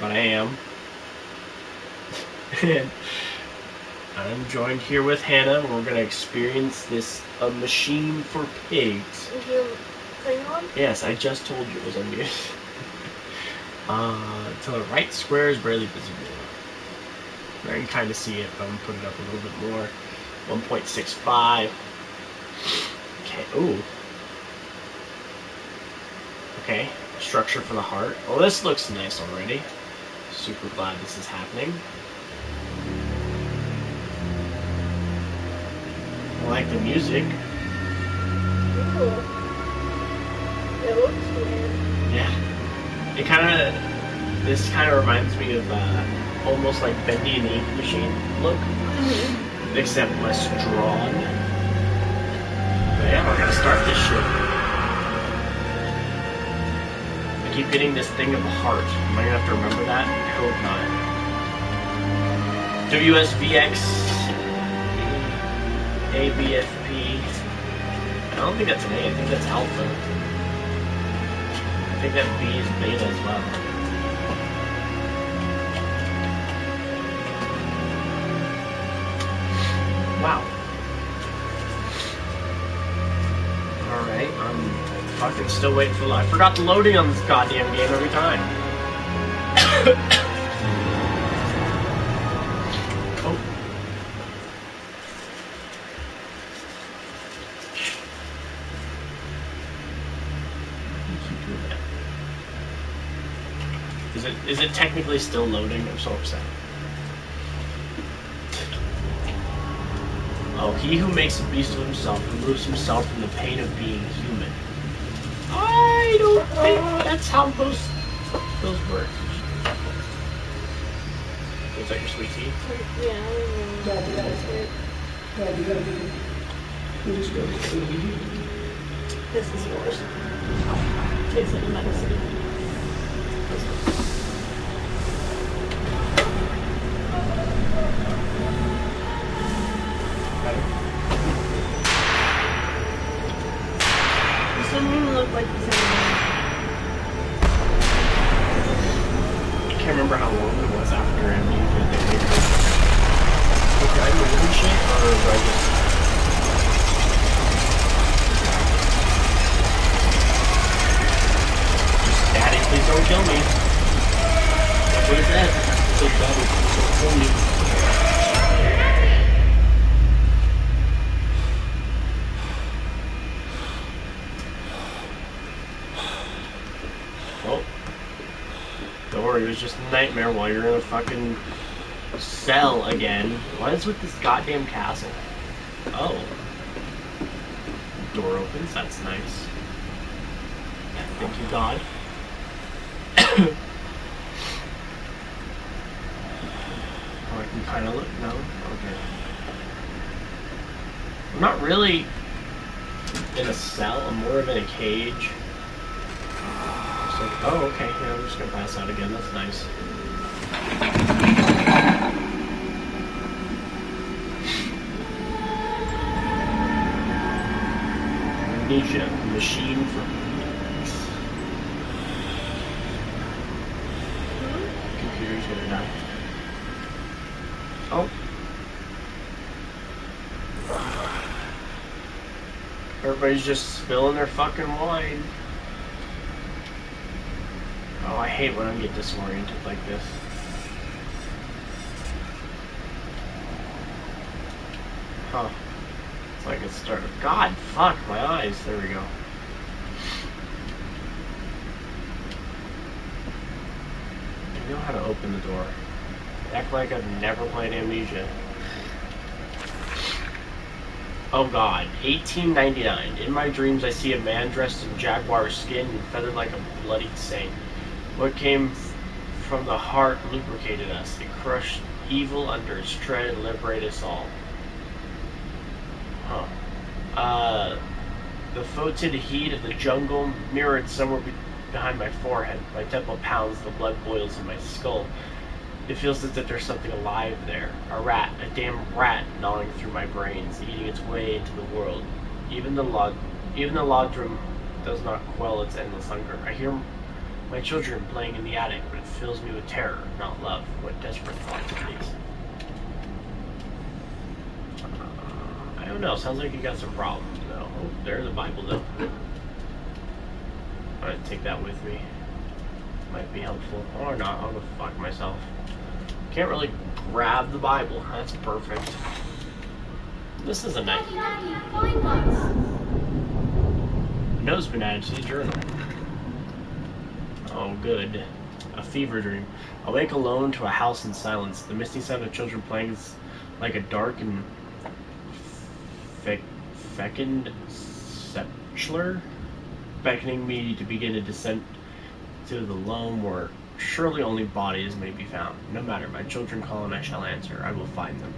but I am. And I'm joined here with Hannah. We're going to experience this A Machine for Pigs. Is your thing on? Yes, I just told you it was on mute. Until the right square is barely visible. I can kind of see it, but I'm going to put it up a little bit more. 1.65. Okay, ooh. Okay, structure for the heart. Oh, this looks nice already. Super glad this is happening. I like the music. Ooh. It looks weird. Yeah. It this kind of reminds me of almost like Bendy and the Ink Machine look. Except less drawn. But yeah, we're gonna start this shit. I keep getting this thing of the heart. Am I gonna have to remember that? I hope not. WSVX ABFP. I don't think that's an A, I think that's alpha. I think that B is beta as well. Wow. Alright, I'm fucking still waiting for I forgot the loading on this goddamn game every time. Oh. Is it technically still loading? I'm so upset. Oh, he who makes a beast of himself removes himself from the pain of being human. I don't think that's how those work. Is that your sweet tea? Yeah, this is yours. Tastes like medicine. This doesn't even look like the same one. I can't remember how long it was after Amnesia they made it. Okay, I move and shit, or do I just Daddy, please don't kill me. That's what it said. It said, Daddy, please don't kill me. Or it was just a nightmare while you're in a fucking cell again. What is with this goddamn castle? Oh. Door opens, that's nice. Thank you, God. Oh, I can kind of look, no? Okay. I'm not really in a cell, I'm more of in a cage. Oh, okay. Yeah, I'm just gonna pass out again. That's nice. Amnesia, a machine for pigs. Computer's gonna die. Oh. Everybody's just spilling their fucking wine. Oh, I hate when I get disoriented like this. Huh. It's like it's started. God, fuck, my eyes. There we go. I know how to open the door. Act like I've never played Amnesia. Oh God, 1899. In my dreams I see a man dressed in jaguar skin and feathered like a bloodied saint. What came from the heart lubricated us. It crushed evil under its tread and liberated us all. Huh. The foetid heat of the jungle mirrored somewhere behind my forehead. My temple pounds, the blood boils in my skull. It feels as if there's something alive there. A rat, a damn rat gnawing through my brains, eating its way into the world. Even the Lodrum does not quell its endless hunger. I hear My children playing in the attic, but it fills me with terror, not love. What desperate thoughts are these? I don't know. Sounds like you got some problems, though. Oh, there's a Bible, though. I'm gonna take that with me. Might be helpful. Or not. I'll go fuck myself. Can't really grab the Bible. That's perfect. This is a nice. Daddy, find us. A note's been added to the journal. Oh, good. A fever dream. Awake alone to a house in silence. The misty sound of children playing is like a dark and fecund sepulchre, beckoning me to begin a descent to the loam where surely only bodies may be found. No matter, my children call and I shall answer. I will find them.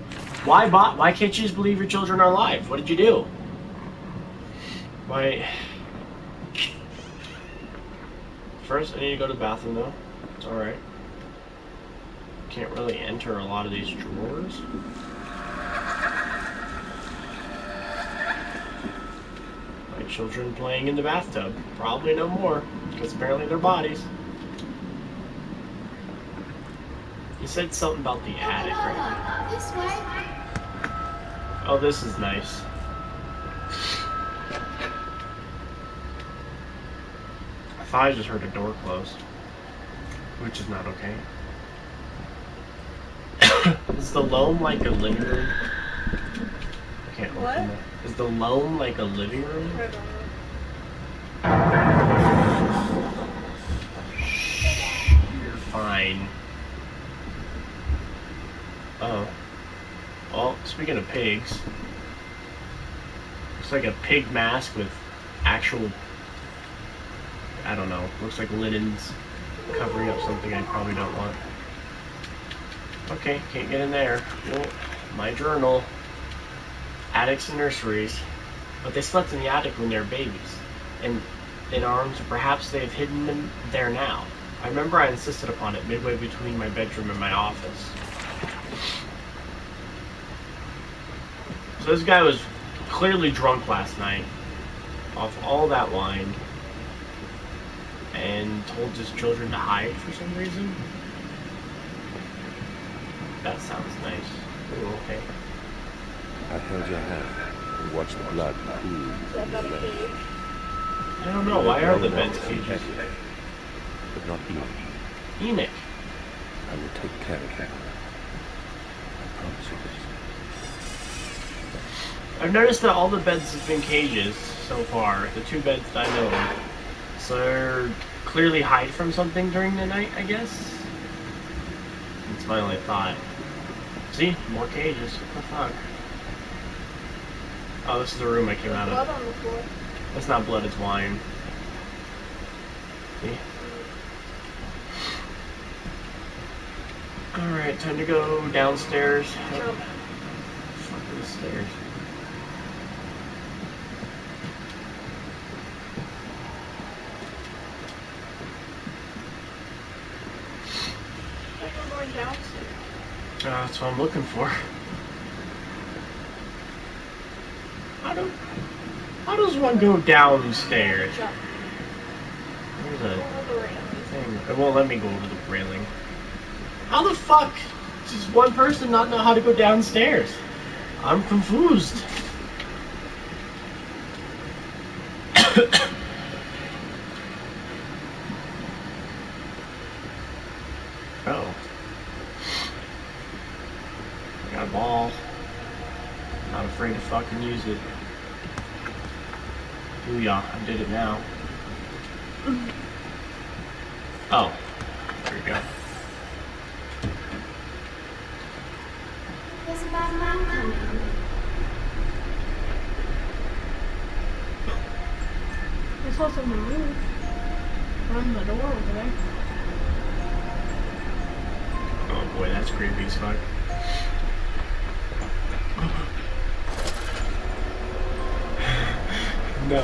Why can't you just believe your children are alive? What did you do? Why? First, I need to go to the bathroom, though. It's alright. Can't really enter a lot of these drawers. My children playing in the bathtub. Probably no more, because apparently they're bodies. You said something about the attic, right? This way. Oh, this is nice. I thought I just heard a door close, which is not okay. Is the loam like a living room? I can't What? open that. Is the loam like a living room? I don't know. Shh, you're fine. Oh. Well, speaking of pigs, looks like a pig mask with actual, I don't know, looks like linens covering up something I probably don't want. Okay, can't get in there. Well, my journal. Attics and nurseries. But they slept in the attic when they were babies. And in arms, or perhaps they have hidden them there now. I remember I insisted upon it midway between my bedroom and my office. So this guy was clearly drunk last night off all that wine and told his children to hide for some reason. That sounds nice. Ooh, okay. I held your hand and watched the blood pool Is that in not your a leg. cave? I don't know, why are the beds cages? But not Enoch. Enoch. I will take care of him. I promise you this. I've noticed that all the beds have been cages so far, the two beds that I know of. So they're clearly hide from something during the night, I guess? That's my only thought. See? More cages. What the fuck? Oh, this is the room I came out Blood of. on the floor. That's not blood, it's wine. See? Alright, time to go downstairs. Jump. Fuck are the stairs? I think we're going downstairs. That's what I'm looking for. How does one go downstairs? Jump. There's Go a over the railing. thing. It won't let me go over the railing. How the fuck does one person not know how to go downstairs? I'm confused. Oh. I got a ball. Not afraid to fucking use it. Booyah, I did it now. Oh. There we go. There's a bad man coming. I saw someone move from the door over there. Oh boy, that's creepy as fuck. No.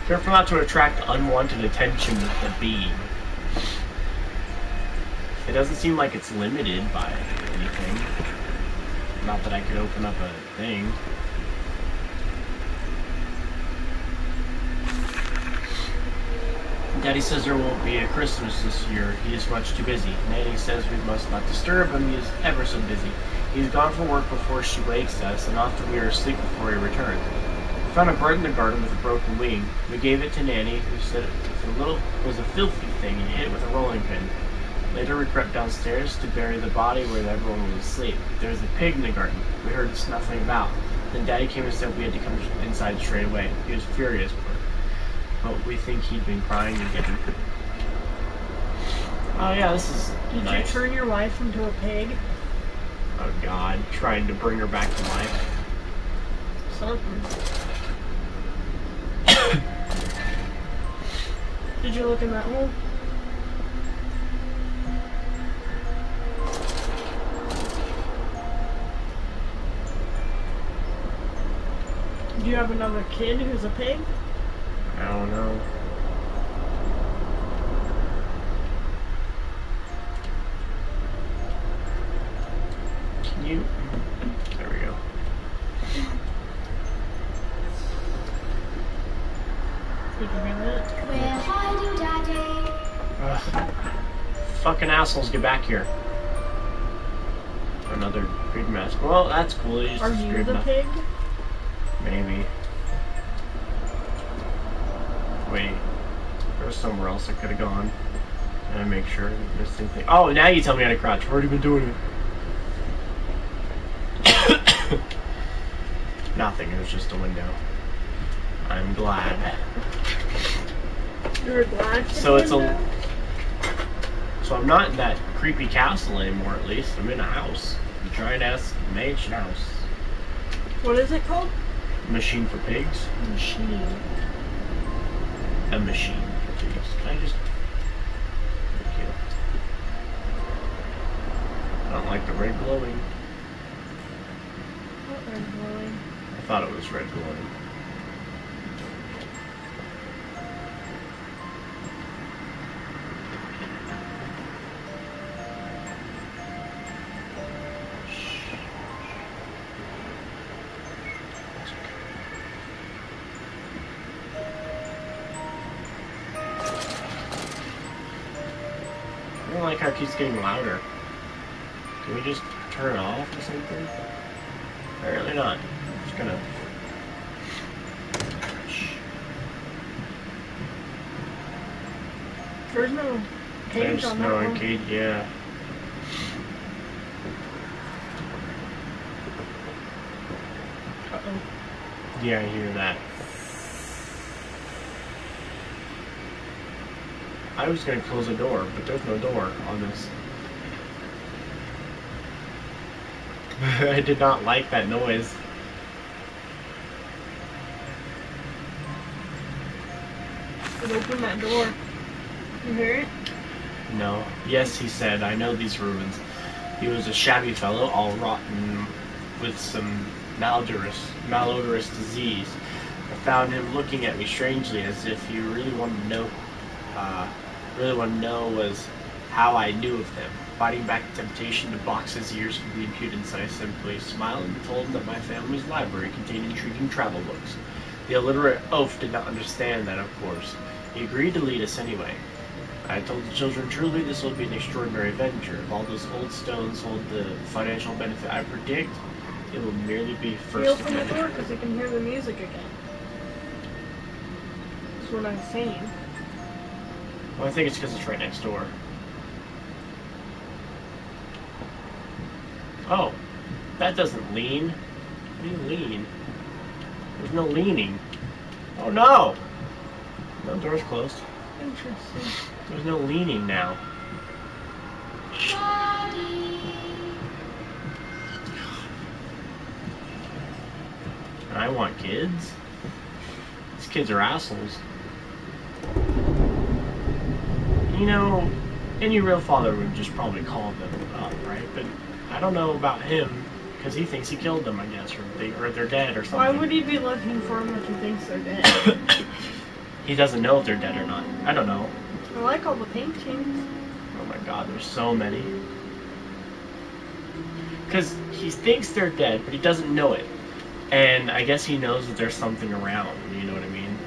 Careful not to attract unwanted attention with the beam. It doesn't seem like it's limited by anything. Not that I could open up a thing. Daddy says there won't be a Christmas this year. He is much too busy. Nanny says we must not disturb him. He is ever so busy. He's gone for work before she wakes us, and often we are asleep before he returns. We found a bird in the garden with a broken wing. We gave it to Nanny, who said it was a filthy thing and hit it with a rolling pin. Later we crept downstairs to bury the body where everyone was asleep. There was a pig in the garden. We heard snuffling about. Then Daddy came and said we had to come inside straight away. He was furious, but we think he'd been crying again. Oh yeah, this is Did nice. you turn your wife into a pig? Oh God, trying to bring her back to life. Something. Did you look in that hole? Do you have another kid who's a pig? I don't know. Can you? There we go. You can do that. Where are you, Daddy? Ugh. Fucking assholes, get back here. Another pig mask. Well, that's cool. Are you the pig? Maybe. Wait. There's somewhere else I could have gone. And I make sure this thing. Oh, now you tell me how to crouch. I've already been doing it. Nothing. It was just a window. I'm glad. You're glad. So it's So I'm not in that creepy castle anymore. At least I'm in a house, a giant ass mansion house. What is it called? Machine for pigs. Machine. A machine for pigs. Can I just? Thank you. I don't like the red glowing. What red glowing? I thought it was red glowing. I don't like how it keeps getting louder. Can we just turn it off or something? Apparently not. I'm just gonna... Shh. There's no cage There's on that no one. cage, yeah. Uh-oh. Yeah, I hear that. I was gonna close the door, but there's no door on this. I did not like that noise. But open that door. You hear it? No. Yes, he said, I know these ruins. He was a shabby fellow, all rotten with some malodorous disease. I found him looking at me strangely, as if he really wanted to know was how I knew of him. Fighting back the temptation to box his ears for the impudence, I simply smiled and told him that my family's library contained intriguing travel books. The illiterate oaf did not understand that, of course. He agreed to lead us anyway. I told the children, truly this will be an extraordinary adventure. If all those old stones hold the financial benefit I predict, it will merely be You first open the of door many. because you can hear the music again. That's what I'm saying. Well, I think it's because it's right next door. Oh, that doesn't lean. What do you lean? There's no leaning. Oh no! No, door's closed. Interesting. There's no leaning now. Daddy. And I want kids? These kids are assholes. You know, any real father would just probably call them up, right? But I don't know about him, because he thinks he killed them, I guess, or they're dead or something. Why would he be looking for them if he thinks they're dead? He doesn't know if they're dead or not. I don't know. I like all the paintings. Oh my god, there's so many. Because he thinks they're dead, but he doesn't know it. And I guess he knows that there's something around, you know what I mean?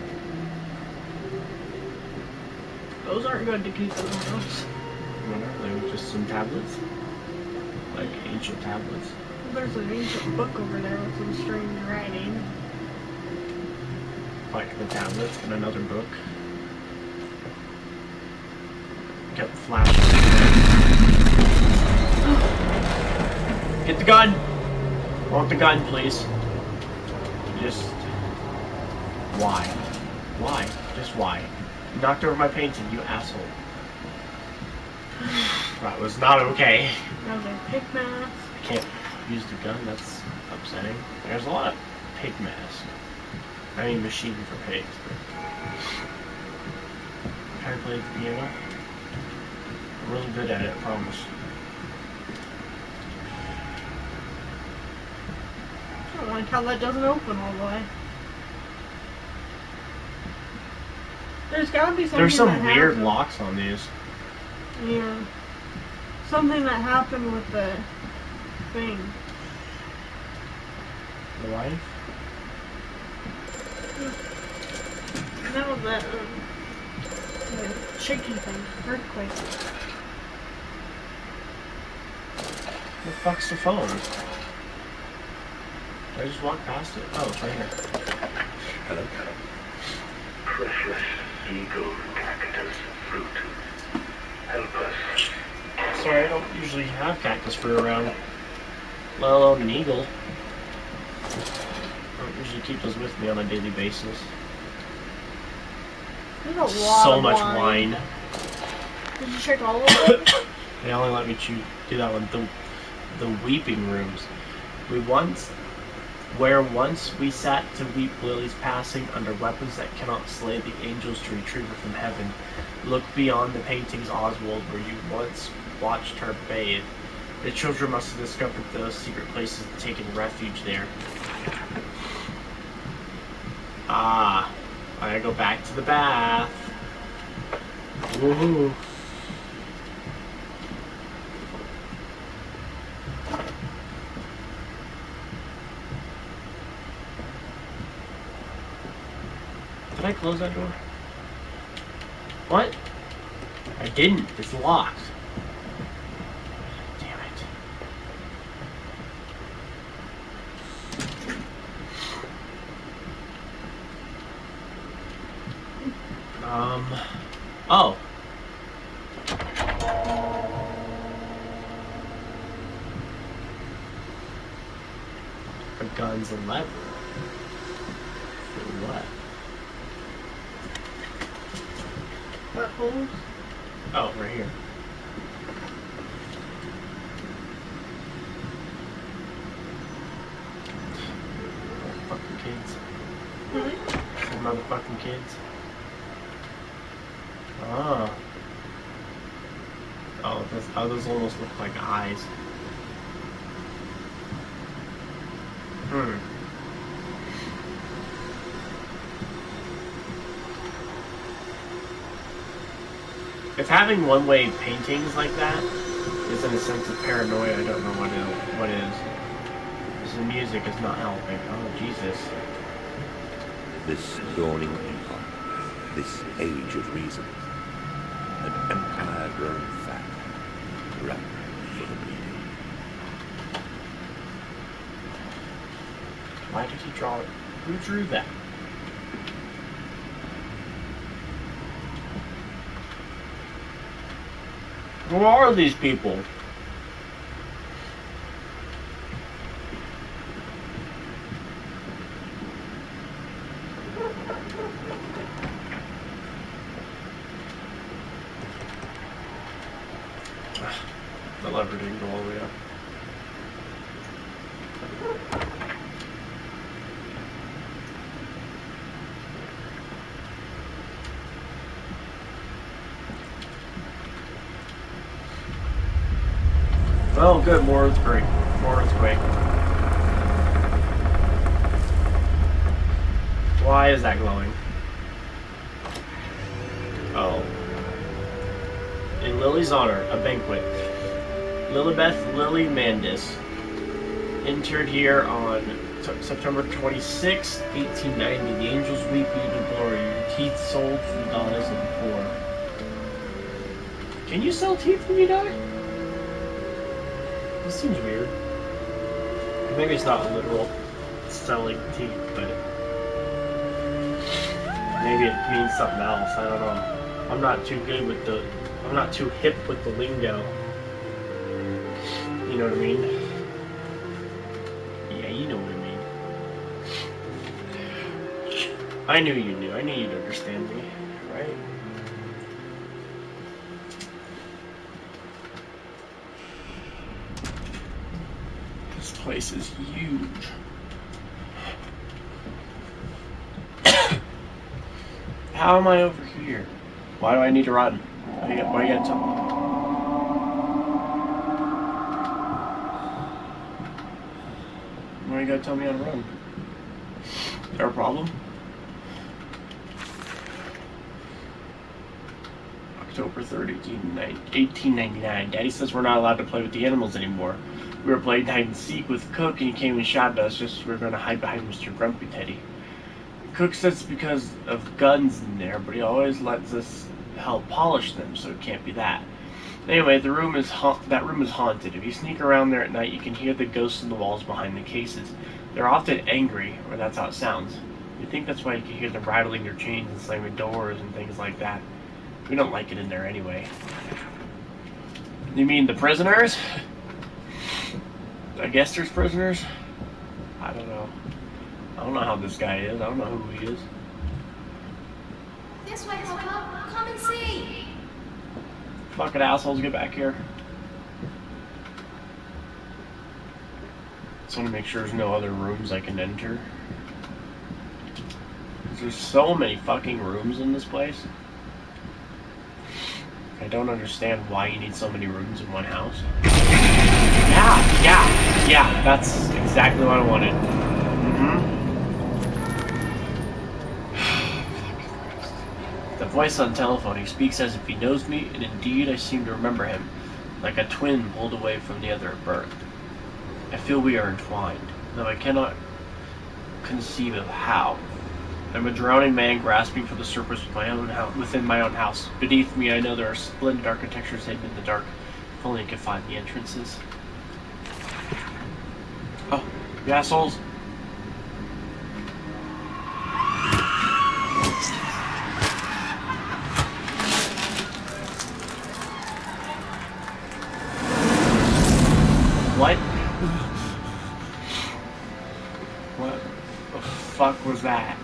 Those aren't good to keep in the house. What are they? Just some tablets? Like ancient tablets? There's an ancient book over there with some strange writing. Like the tablets and another book. Kept flashing. Get the gun! I want the gun, please. Just... Why? Why? Just why? You knocked over my painting, you asshole. That was not okay. That was a pig mask. I can't use the gun, that's upsetting. There's a lot of pig masks. I mean machine for pigs. Can I play the piano? I'm really good at it, I promise. I don't like how that doesn't open all the way. There's gotta be something. There's some that weird happened. locks on these. Yeah. Something that happened with the thing. The wife? No, the shaky thing. Earthquake. The fuck's the phone? Did I just walk past it? Oh, it's right here. Hello? Precious eagle cactus fruit. Help us. Sorry, I don't usually have cactus fruit around. Let alone an eagle. I don't usually keep those with me on a daily basis. There's a lot So of much wine. wine. Did you check all of them? They only let me do that one. The weeping rooms. Where once we sat to weep Lily's passing under weapons that cannot slay the angels to retrieve her from heaven. Look beyond the paintings, Oswald, where you once watched her bathe. The children must have discovered those secret places and taken refuge there. Ah, I gotta go back to the bath. Woohoo. Did I close that door? What? I didn't. It's locked. Damn it. Oh. A gun's a lever. For what? What holes? Oh, right here. Fucking kids. Hmm? Some motherfucking kids. Ah. Oh, those almost look like eyes. Hmm. If having one-way paintings like that is in a sense of paranoia, I don't know what is. Because the music is not helping. Oh, Jesus. This dawning epoch, this age of reason, an empire grown fat, ripe for the bleeding. Why did he draw it? Who drew that? Who are these people? The lever didn't go all the way up. Oh, good, more earthquake. More earthquake. Why is that glowing? Oh. In Lily's honor, a banquet. Lilibeth Lily Mandis entered here on September 26, 1890. The angels weep you to glory. Your teeth sold for the daughters of the poor. Can you sell teeth when you die? This seems weird. Maybe it's not literal selling teeth, but maybe it means something else. I don't know. I'm not too hip with the lingo. You know what I mean? Yeah, you know what I mean. I knew you knew. I knew you'd understand me, right? This place is huge. How am I over here? Why do I need to run? Why you gotta tell me? Why you gotta tell me how to run? Is there a problem? October 3rd, 1899. Daddy says we're not allowed to play with the animals anymore. We were playing hide and seek with Cook and he came and shot at us just as we were going to hide behind Mr. Grumpy Teddy. Cook says it's because of guns in there, but he always lets us help polish them, so it can't be that. Anyway, that room is haunted. If you sneak around there at night, you can hear the ghosts in the walls behind the cases. They're often angry, or that's how it sounds. You think that's why you can hear them rattling their chains and slamming doors and things like that. We don't like it in there anyway. You mean the prisoners? I guess there's prisoners? I don't know. I don't know how this guy is. I don't know who he is. This way, Papa. Come and see. Fucking assholes, get back here. Just want to make sure there's no other rooms I can enter. There's so many fucking rooms in this place. I don't understand why you need so many rooms in one house. Yeah, that's exactly what I wanted. The voice on telephone, he speaks as if he knows me, and indeed I seem to remember him, like a twin pulled away from the other at birth. I feel we are entwined, though I cannot conceive of how. I'm a drowning man grasping for the surface within my own house. Beneath me, I know there are splendid architectures hidden in the dark. If only I could find the entrances. Oh, you assholes. What? What the fuck was that?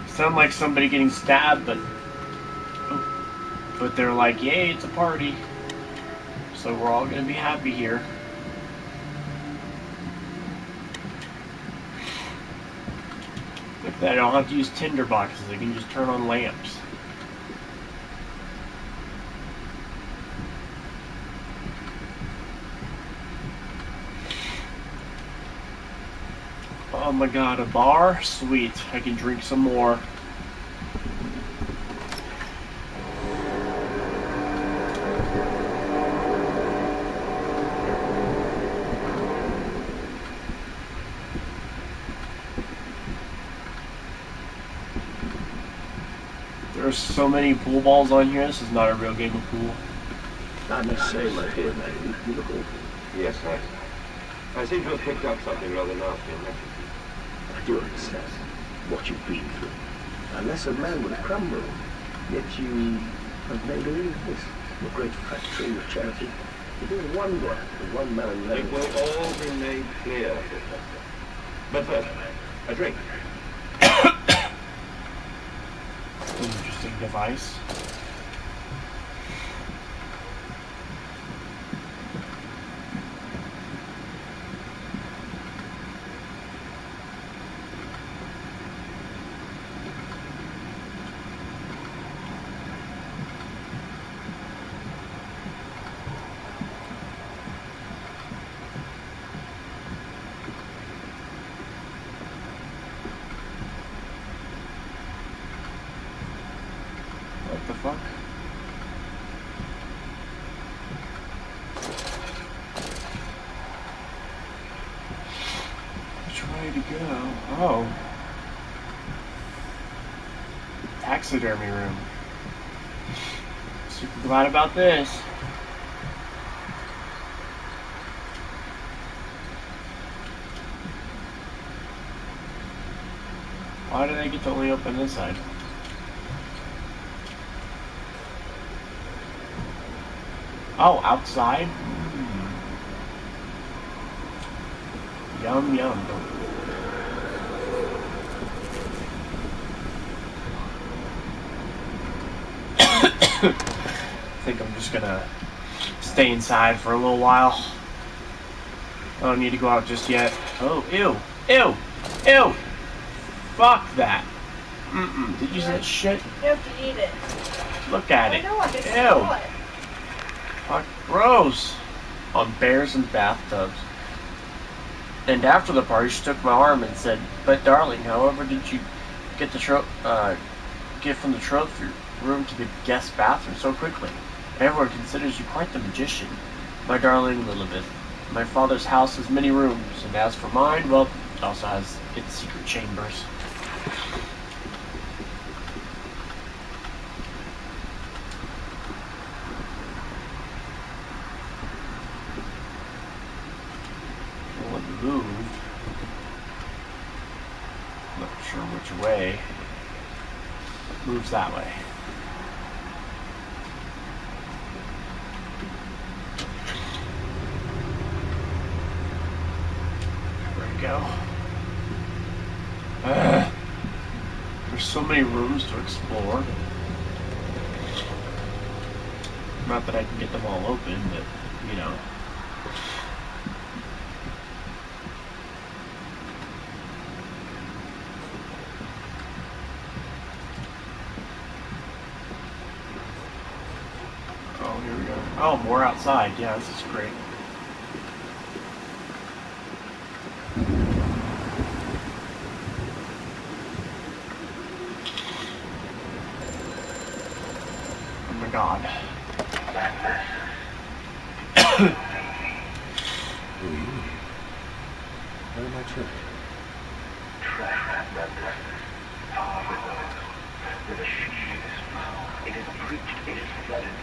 Sound like somebody getting stabbed, but they're like, yay, it's a party. So we're all gonna be happy here. Like that, I don't have to use tinder boxes, I can just turn on lamps. Oh my god, a bar? Sweet, I can drink some more. There's so many pool balls on here, this is not a real game of pool. Not necessarily, my dear man. You look awful. Yes, I seem to have picked up something rather nasty in Mexico. I do understand what you've been through. Unless a man would crumble, yet you have made all of this. Your great factory, your charity. You do wonder that one man alone. It will all be made clear. But first, a drink. Interesting device. What the fuck? Which way to go? Oh. Taxidermy room. Super glad about this. Why did I get to only open this side? Oh, outside? Yum, yum. I think I'm just gonna stay inside for a little while. I don't need to go out just yet. Oh, ew. Ew. Ew. Fuck that. Mm-mm. Did you see that shit? You have to eat it. Look at I it. know, I can Ew. smell it. Fuck. Gross. On bears and bathtubs. And after the party, she took my arm and said, "But darling, however did you get get from the trophy room to the guest bathroom so quickly? Everyone considers you quite the magician. My darling Lilibeth, my father's house has many rooms, and as for mine, well, it also has its secret chambers." Well, it moved. Not sure which way. Moves that way. There we go. There's so many rooms to explore. Not that I can get them all open, but, you know. Oh, here we go. Oh, more outside. Yeah, this is great. Oh my god. Who are you? Where are my children? Where the sheet is foul, it is breached, it is flooded.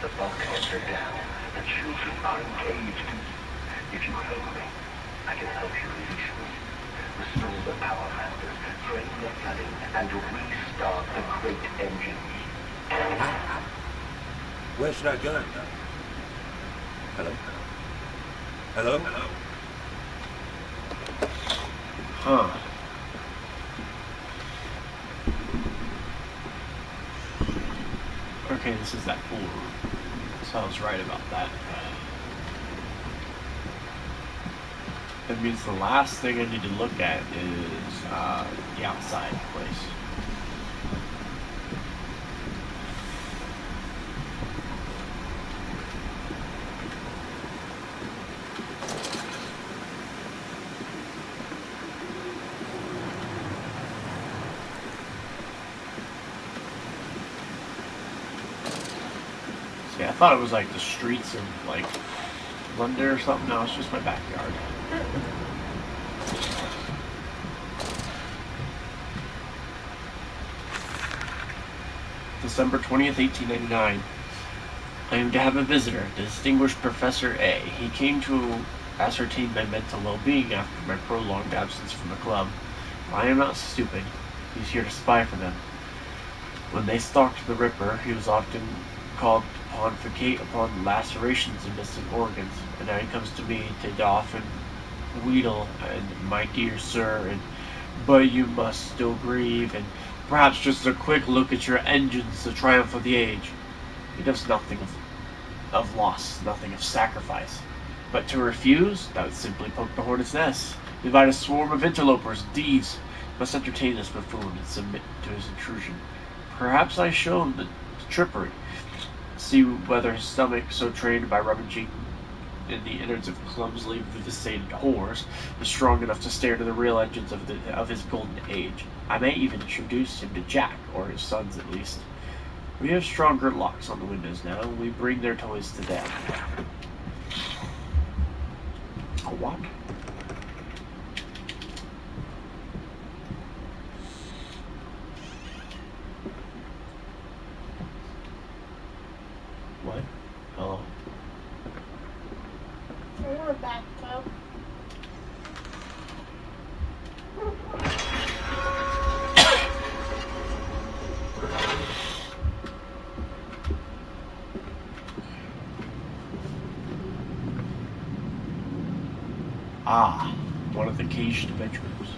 The bulkheads are down, the children are engaged. If you help me, I can help you release them. Restore the power factors, drain the flooding, and restart the great engines. Where should I go? Hello? Hello? Huh. Okay, this is that pool room. So I was right about that. That means the last thing I need to look at is the outside place. See, I thought it was like the streets of like London or something. No, it's just my backyard. December 20th, 1899. I am to have a visitor, the distinguished Professor A. He came to ascertain my mental well-being after my prolonged absence from the club. I am not stupid. He's here to spy for them. When they stalked the Ripper, he was often called upon to pontificate upon lacerations and missing organs, and now he comes to me to doff and wheedle, and my dear sir, and but you must still grieve, and perhaps just a quick look at your engines, the triumph of the age. He does nothing of loss, nothing of sacrifice. But to refuse, that would simply poke the hornet's nest. Invite a swarm of interlopers, thieves, must entertain this buffoon and submit to his intrusion. Perhaps I show him the trippery, see whether his stomach, so trained by rummaging in the innards of clumsily vivisated whores, is strong enough to stare to the real engines of his golden age. I may even introduce him to Jack, or his sons at least. We have stronger locks on the windows now, and we bring their toys to them. A what? Or a bathtub. Ah, one of the caged bedrooms.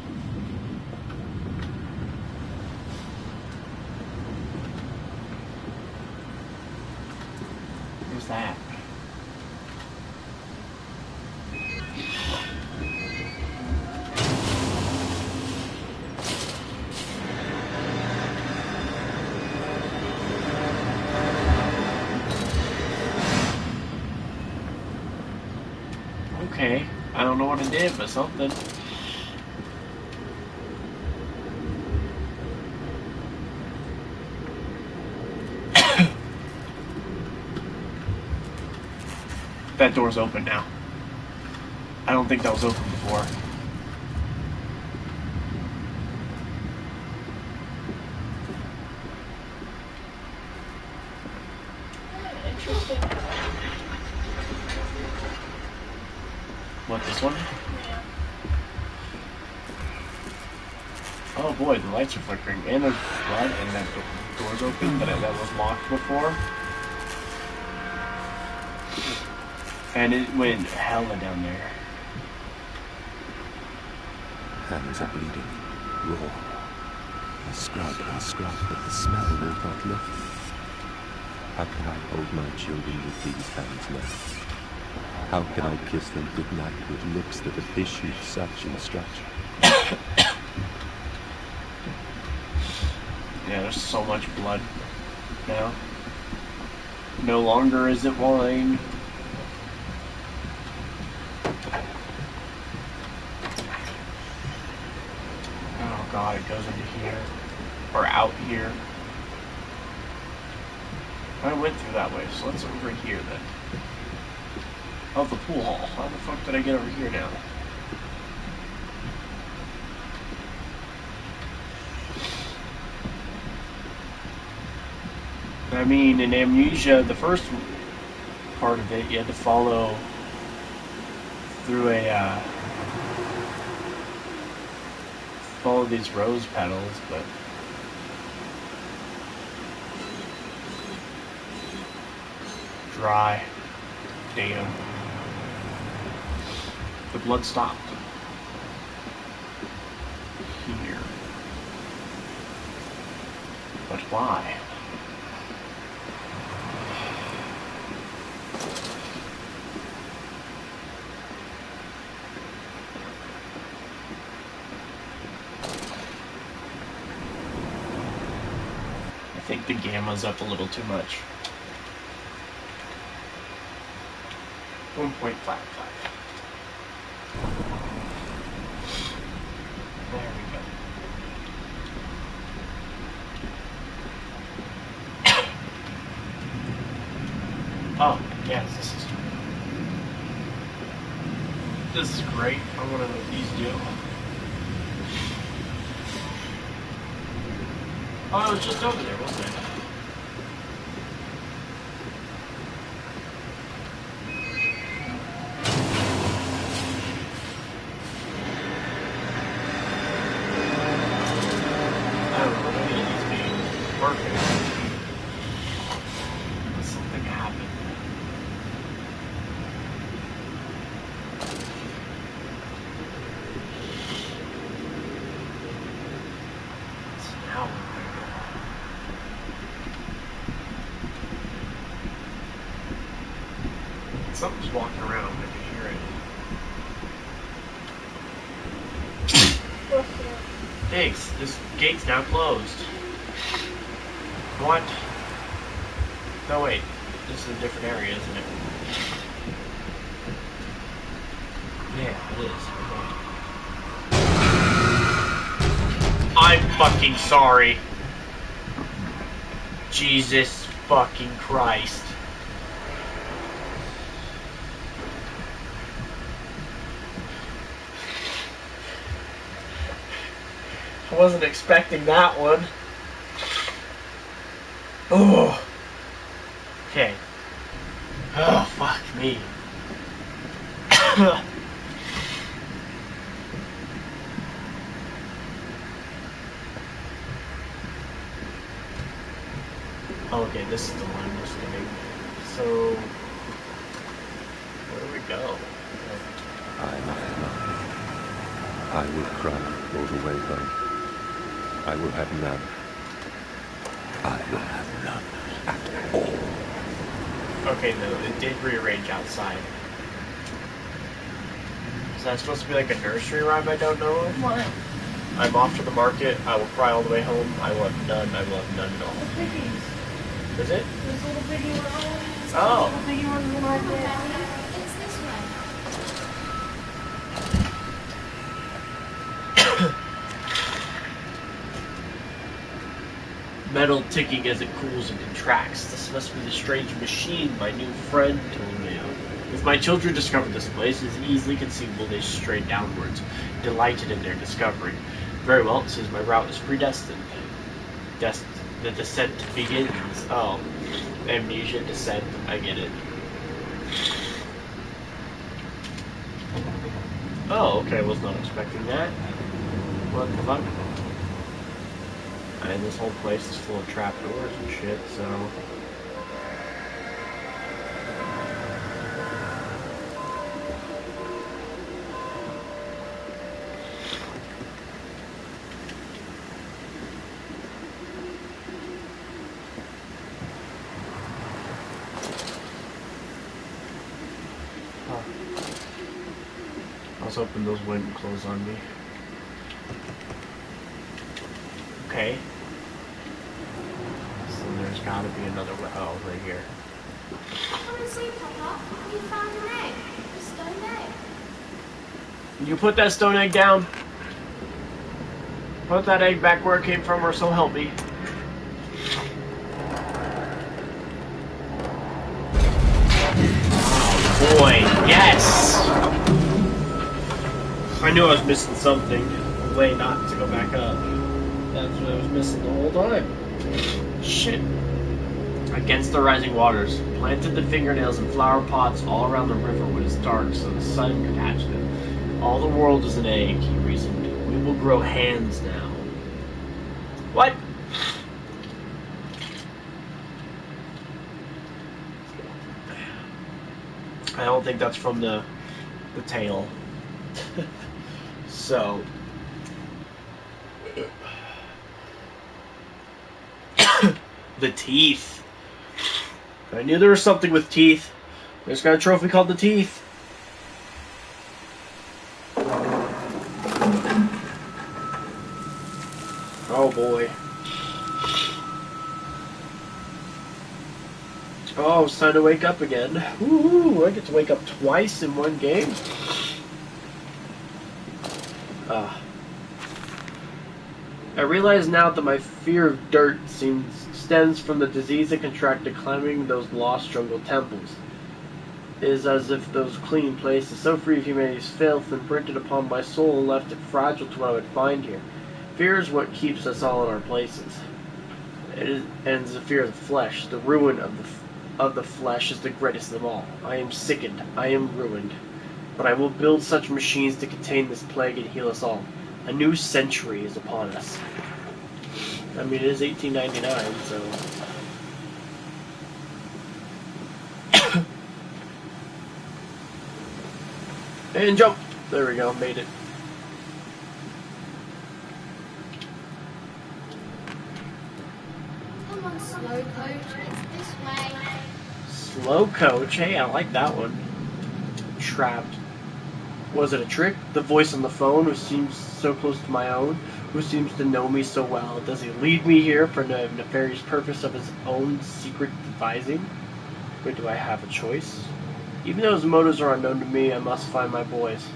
What's that? Okay, I don't know what it did, but something. That door's open now. I don't think that was open before. Interesting. What, this one? Yeah. Oh boy, the lights are flickering. And there's blood, and that door's open, but that was locked before. And it went hella down there. Hands are bleeding, raw. I scrub, but the smell will not lift. How can I hold my children with these hands now? How can I kiss them goodnight with lips that have issued such instruction? Yeah, there's so much blood now. No longer is it wine. Oh god, it goes into here. Or out here. I went through that way, so let's over here then. Oh, the pool hall. How the fuck did I get over here now? I mean, in Amnesia, the first part of it, you had to follow through follow these rose petals, but dry. Damn. The blood stopped. Here. But why? I think the gamma's up a little too much. 1.55. There we go. Oh, yes, this is great. I want to know what these do. Oh, I was just over there, wasn't I? I don't know, any of these being perfect. But something happened. So now we're something's walking around. I can hear it. What's that? Thanks. This gate's now closed. What? No, wait. This is a different area, isn't it? Yeah, it is. Okay. I'm fucking sorry. Jesus fucking Christ. I wasn't expecting that one. Oh. Okay. Oh, fuck me. Okay, this is the one I'm just getting. So, where do we go? I must not. I will cry all the way home. I will have none. I will have none at all. Okay, no, it did rearrange outside. Is that supposed to be like a nursery rhyme I don't know of? What? I'm off to the market. I will cry all the way home. I will have none. I will have none at all. The piggies. Is it? This little piggy one. Oh. Little piggy one in the market. It's this way. Metal ticking as it cools and contracts. This must be the strange machine my new friend told me of. If my children discover this place, it is easily conceivable they stray downwards, delighted in their discovery. Very well, it says my route is predestined. The descent begins. Oh. Amnesia descent. I get it. Oh, okay, I was not expecting that. What the fuck? And this whole place is full of trapdoors and shit, so... I was hoping those wouldn't close on me. Okay. So there's gotta be another way. Oh, right here. Come and see, Papa. You found an egg. A stone egg. You put that stone egg down. Put that egg back where it came from, or so help me. Oh boy, yes! I knew I was missing something. A way not to go back up. That's what I was missing the whole time. Shit. Against the rising waters, planted the fingernails in flower pots all around the river when it's dark so the sun could hatch them. All the world is an egg, he reasoned. We will grow hands now. What? I don't think that's from the tail. So... the teeth. I knew there was something with teeth. I just got a trophy called the teeth. Oh boy. Oh, it's time to wake up again. Ooh, I get to wake up twice in one game. I realize now that my fear of dirt stems from the disease I contracted climbing those lost jungle temples. It is as if those clean places, so free of humanity's filth, imprinted upon my soul and left it fragile to what I would find here. Fear is what keeps us all in our places. And the fear of the flesh, the ruin of the flesh, is the greatest of them all. I am sickened, I am ruined. But I will build such machines to contain this plague and heal us all. A new century is upon us. I mean, it is 1899, so... and jump! There we go, made it. Come on, slow coach. It's this way. Slow coach, hey, I like that one. Trapped. Was it a trick? The voice on the phone, who seems so close to my own, who seems to know me so well, does he lead me here for the nefarious purpose of his own secret devising? Or do I have a choice? Even though his motives are unknown to me, I must find my boys.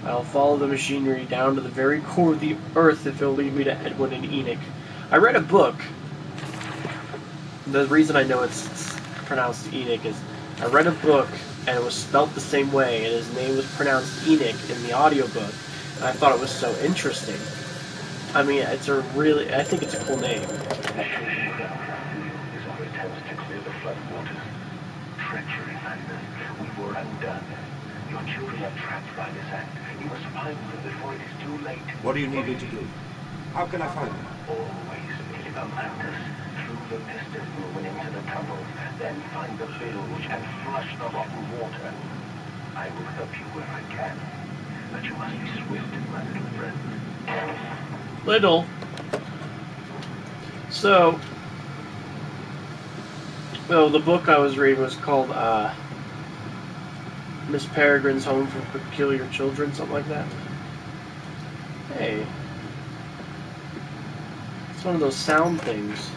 I'll follow the machinery down to the very core of the earth if it'll lead me to Edwin and Enoch. I read a book. The reason I know it's pronounced Enoch is I read a book and it was spelt the same way, and his name was pronounced Enoch in the audiobook. And I thought it was so interesting. I mean, I think it's a cool name. Is our attempts to clear the flood waters. Treachery, Magnus. We were undone. Your children are trapped by this act. You must find them before it is too late. What do you need me to do? How can I find them? Always keep a mantis through the piston room and into the tunnels. Then find the bilge and flush the rotten water. I will help you where I can. But you must be swift, my little friend. Little. So, well, the book I was reading was called Miss Peregrine's Home for Peculiar Children, something like that. Hey. It's one of those sound things.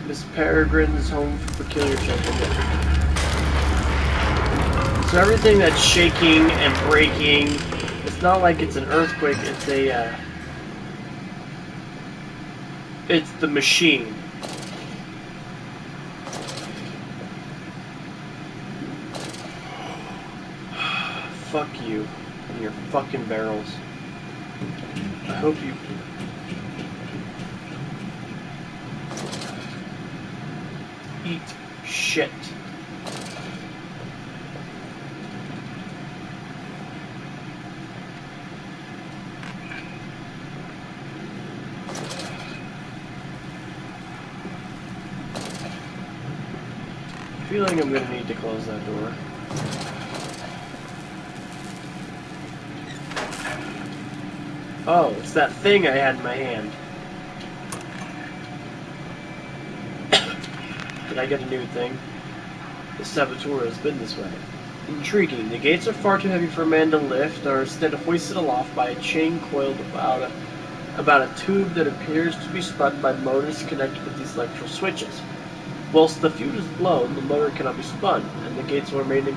Miss Peregrine's Home for Peculiar Children. So everything that's shaking and breaking, it's not like it's an earthquake, it's a, it's the machine. Fuck you and your fucking barrels. I hope you... eat shit. Feeling I'm gonna need to close that door. Oh, it's that thing I had in my hand. Did I get a new thing? The saboteur has been this way. Intriguing. The gates are far too heavy for a man to lift, or instead hoisted aloft by a chain coiled about a tube that appears to be spun by motors connected with these electrical switches. Whilst the fuse is blown, the motor cannot be spun, and the gates will remain an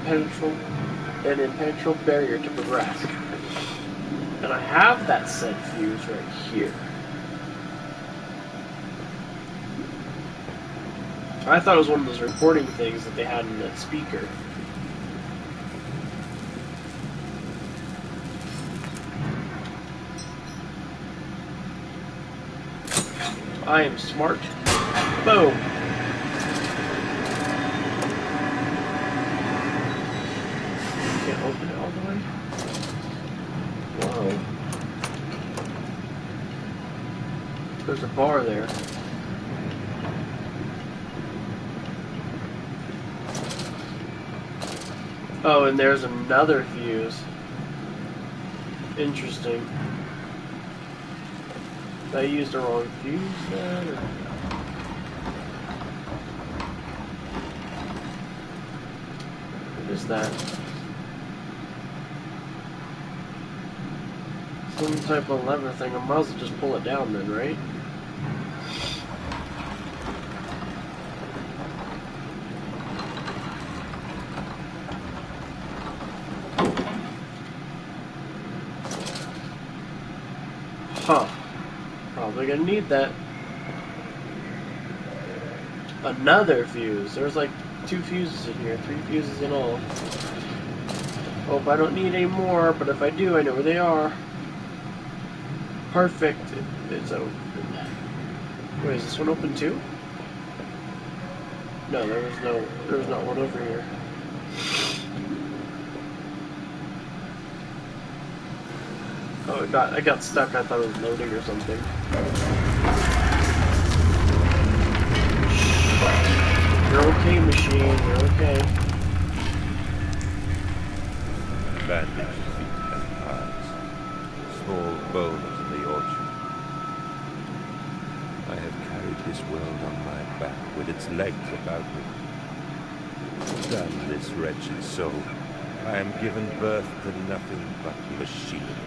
impenetrable barrier to progress. And I have that said fuse right here. I thought it was one of those recording things that they had in that speaker. I am smart. Boom. Can't open it all the way. Whoa. There's a bar there. Oh, and there's another fuse. Interesting. I used the wrong fuse then? Or... what is that? Some type of lever thing. I might as well just pull it down then, right? Huh. Probably gonna need that. Another fuse. There's like 2 fuses in here. 3 fuses in all. Hope I don't need any more, but if I do, I know where they are. Perfect. It's open. Wait, is this one open too? No, there was not one over here. Oh, I got stuck. I thought it was loading or something. You're okay, machine. You're okay. Bandaged feet and eyes. Small bones in the orchard. I have carried this world on my back with its legs about me. Damn this wretched soul. I am given birth to nothing but machinery.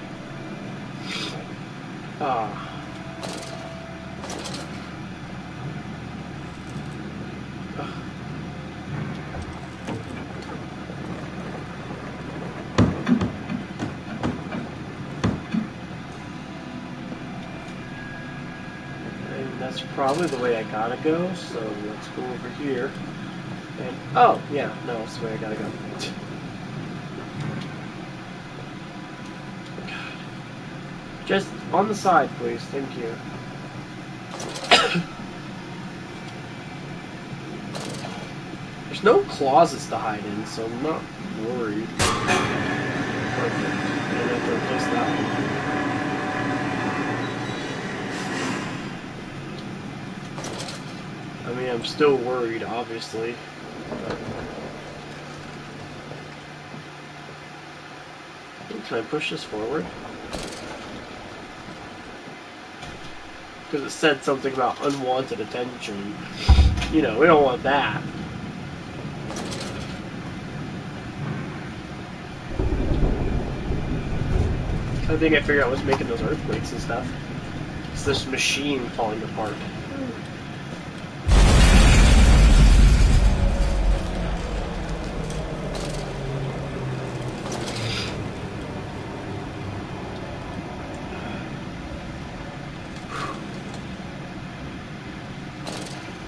Ah. And that's probably the way I gotta go, so let's go over here. And, oh, yeah, no, that's the way I gotta go. Just on the side, please. Thank you. There's no closets to hide in, so I'm not worried. Perfect. I don't have to replace that one. I mean, I'm still worried, obviously. But... Can I push this forward? Because it said something about unwanted attention. You know, we don't want that. I think I figured out what's making those earthquakes and stuff. It's this machine falling apart.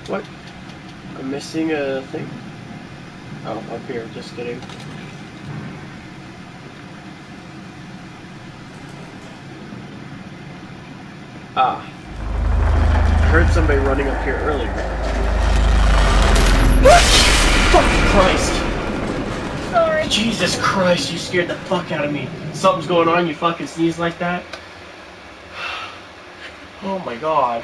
What? I'm missing a thing? Oh, up here, just kidding. Ah. I heard somebody running up here earlier. What? Fucking Christ! Sorry. Jesus Christ, you scared the fuck out of me. Something's going on, you fucking sneeze like that? Oh my god.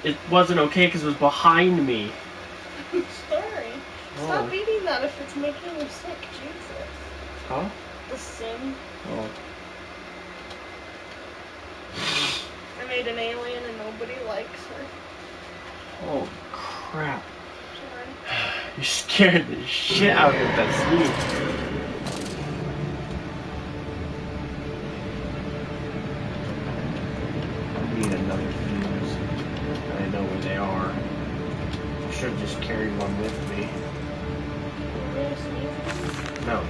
It wasn't okay because it was behind me. I'm sorry. Oh. Stop eating that if it's making you sick, Jesus. Huh? The sim. Oh. I made an alien and nobody likes her. Oh crap. Sorry. You scared the shit out of me with that sneeze. I need another fuse. I know where they are. I should have just carried one with me. No.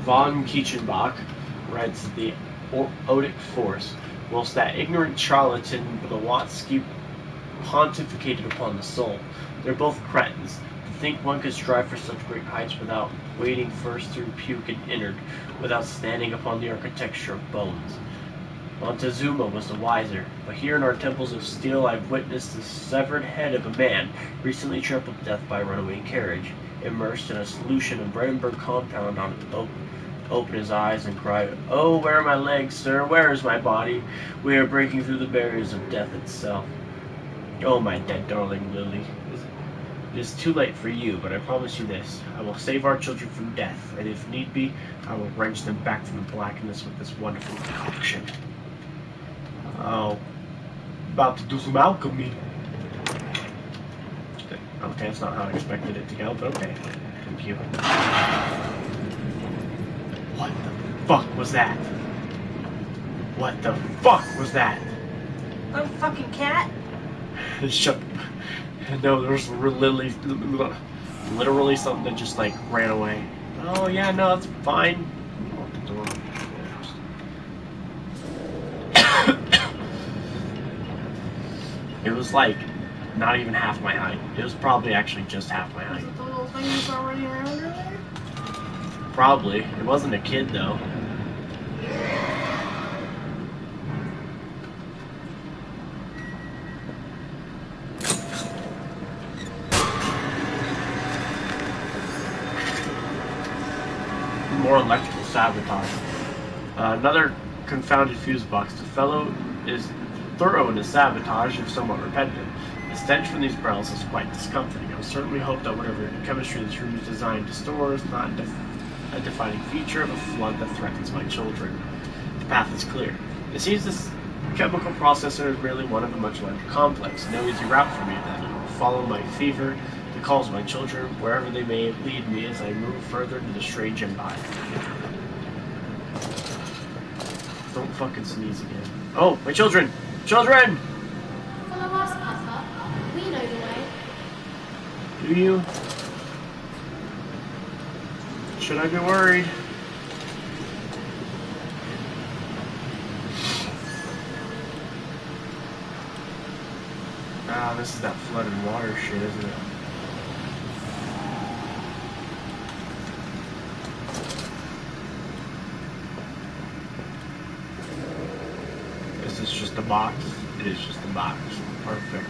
Von Kiechenbach writes the Odic Force, whilst that ignorant charlatan Blavatsky pontificated upon the soul. They're both cretins. To think one could strive for such great heights without wading first through puke and innard, without standing upon the architecture of bones. Montezuma was the wiser, but here in our temples of steel I've witnessed the severed head of a man recently trampled to death by a runaway carriage, immersed in a solution of Brandenburg compound on it. Open his eyes and cried, "Oh, where are my legs, sir? Where is my body? We are breaking through the barriers of death itself. Oh, my dead darling Lily. It is too late for you, but I promise you this. I will save our children from death, and if need be, I will wrench them back from the blackness with this wonderful concoction." Oh, about to do some alchemy. Okay, that's not how I expected it to go, but okay. Thank you. What the fuck was that? What the fuck was that? I'm a fucking cat. Shut. No, there was literally something that just like ran away. Oh yeah, no, that's fine. Lock the door. It was like not even half my height. It was probably actually just half my height. Was it the little thing that's already around her there? Probably. It wasn't a kid though. More electrical sabotage. Another confounded fuse box. The fellow is thorough in his sabotage, if somewhat repetitive. The stench from these barrels is quite discomforting. I certainly hope that whatever chemistry this room is designed to store is not a defining feature of a flood that threatens my children. The path is clear. It seems this chemical processor is merely one of a much larger complex. No easy route for me, then. I will follow my fever, the calls of my children, wherever they may lead me as I move further into the strange empire. Don't fucking sneeze again. Oh, my children! Children! Follow us, Papa. We know the way. Do you? Should I be worried? Ah, this is that flooded water shit, isn't it? This is just a box. It is just a box. Perfect.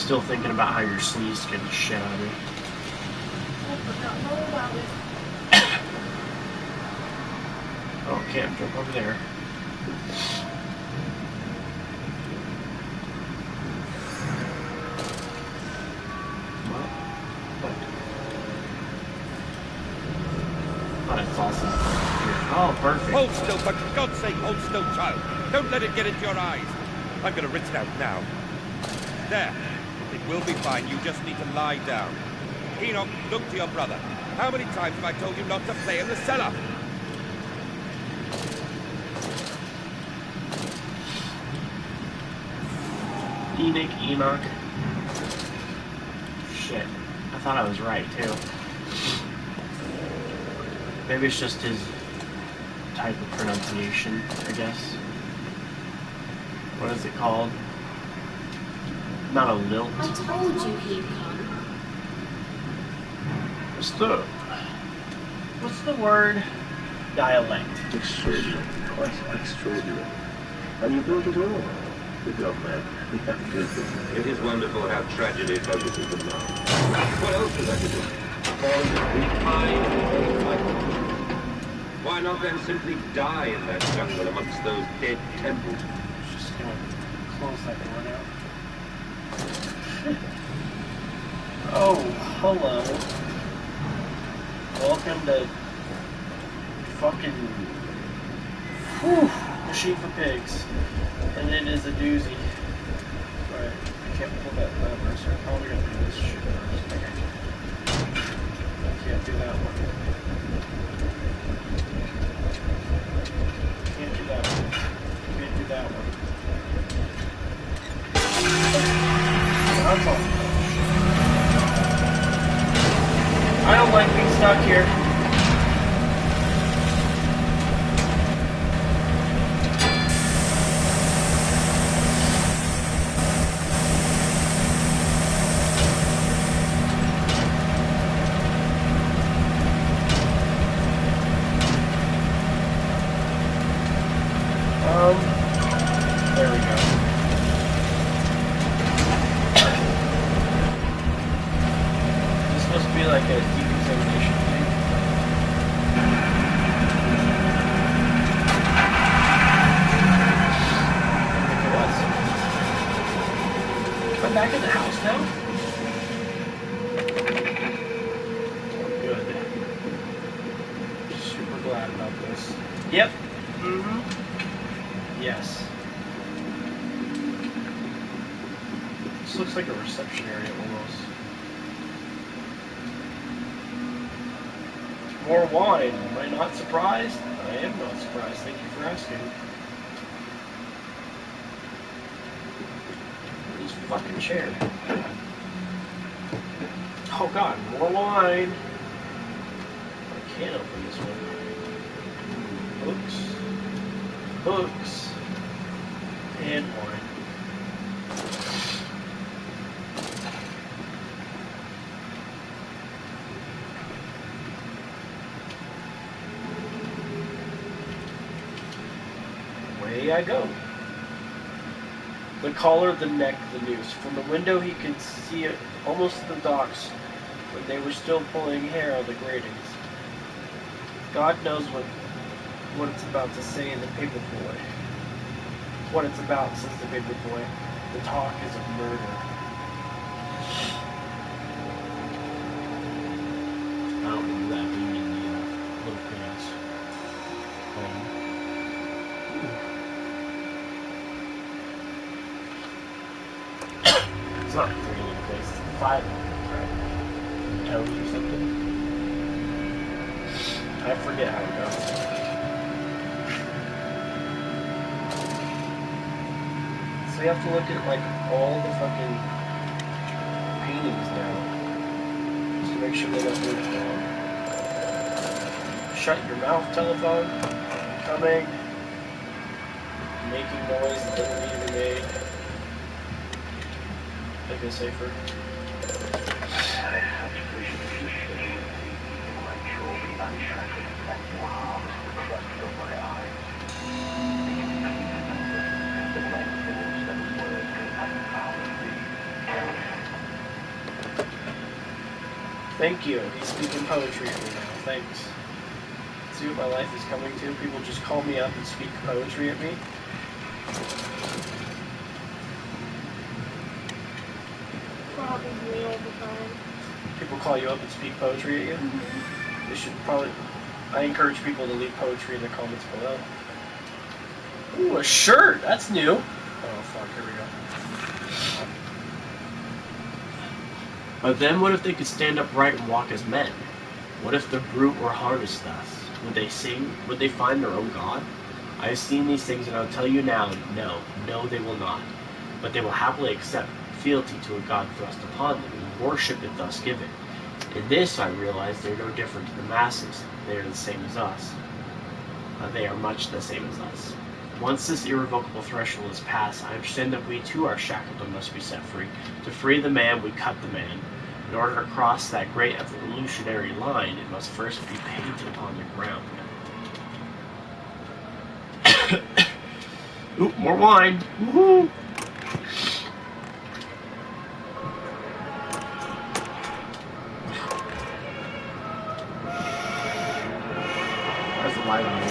still thinking about how your sneeze scared the shit out of me. I forgot all about it. Oh, can't jump over there. What? What? Thought I saw something here. Oh, perfect. Hold still, for God's sake, hold still, child. Don't let it get into your eyes. I'm going to rinse it out now. There. It will be fine. You just need to lie down. Enoch, look to your brother. How many times have I told you not to play in the cellar? Enoch. Shit. I thought I was right, too. Maybe it's just his type of pronunciation, I guess. What is it called? Not a lilt. I told you he'd come. What's the word? Dialect. Extraordinary. Quite extraordinary. And you brought it all. Good job, man. We have to do this. It is wonderful how tragedy focuses the mind. What else was I to do? Fall into time. Why not then simply die in that jungle amongst those dead temples? Just gonna close that door now. Oh, hello. Welcome to fucking Machine for Pigs. And it is a doozy. Alright, I can't pull that lever, so I'm probably gonna do this shit first. Okay. I can't do that one. Can't do that one. Can't do that one. That's all. I don't like being stuck here. There we go. This is supposed to be like a decontamination thing. I think it was. Am I back in the house now? Good. Super glad about this. Yep. Yes. This looks like a reception area almost. More wine. Am I not surprised? I am not surprised. Thank you for asking. This fucking chair. Oh god, more wine. I can't open this one. Books. Books. And wine. Away I go. The collar, the neck, the noose. From the window he could see it almost at the docks when they were still pulling hair on the gratings. God knows what it's about to say in the paper boy. What it's about, says the paper boy. The talk is of murder. I don't remember that being in the little pants. It's not 3 little places, it's 5 little places, right? Toes or something? I forget how it goes. So you have to look at like all the fucking paintings now. Just to make sure they don't move wrong. Shut your mouth, telephone. Coming. Making noise that doesn't need to be made. Make it safer. Thank you. He's speaking poetry at me now. Thanks. See what my life is coming to? People just call me up and speak poetry at me. Probably all the time. People call you up and speak poetry at you? Mm-hmm. They should probably... I encourage people to leave poetry in the comments below. Ooh, a shirt! That's new! Oh, fuck, here we go. But then what if they could stand upright and walk as men? What if the brute were harnessed thus? Would they sing? Would they find their own God? I have seen these things, and I'll tell you now, no, they will not. But they will happily accept fealty to a God thrust upon them, and worship it thus given. In this, I realize they are no different to the masses. They are the same as us. They are much the same as us. Once this irrevocable threshold is passed, I understand that we too are shackled and must be set free. To free the man, we cut the man. In order to cross that great evolutionary line, it must first be painted upon the ground. Ooh, more wine! Woohoo! Where's the light on here?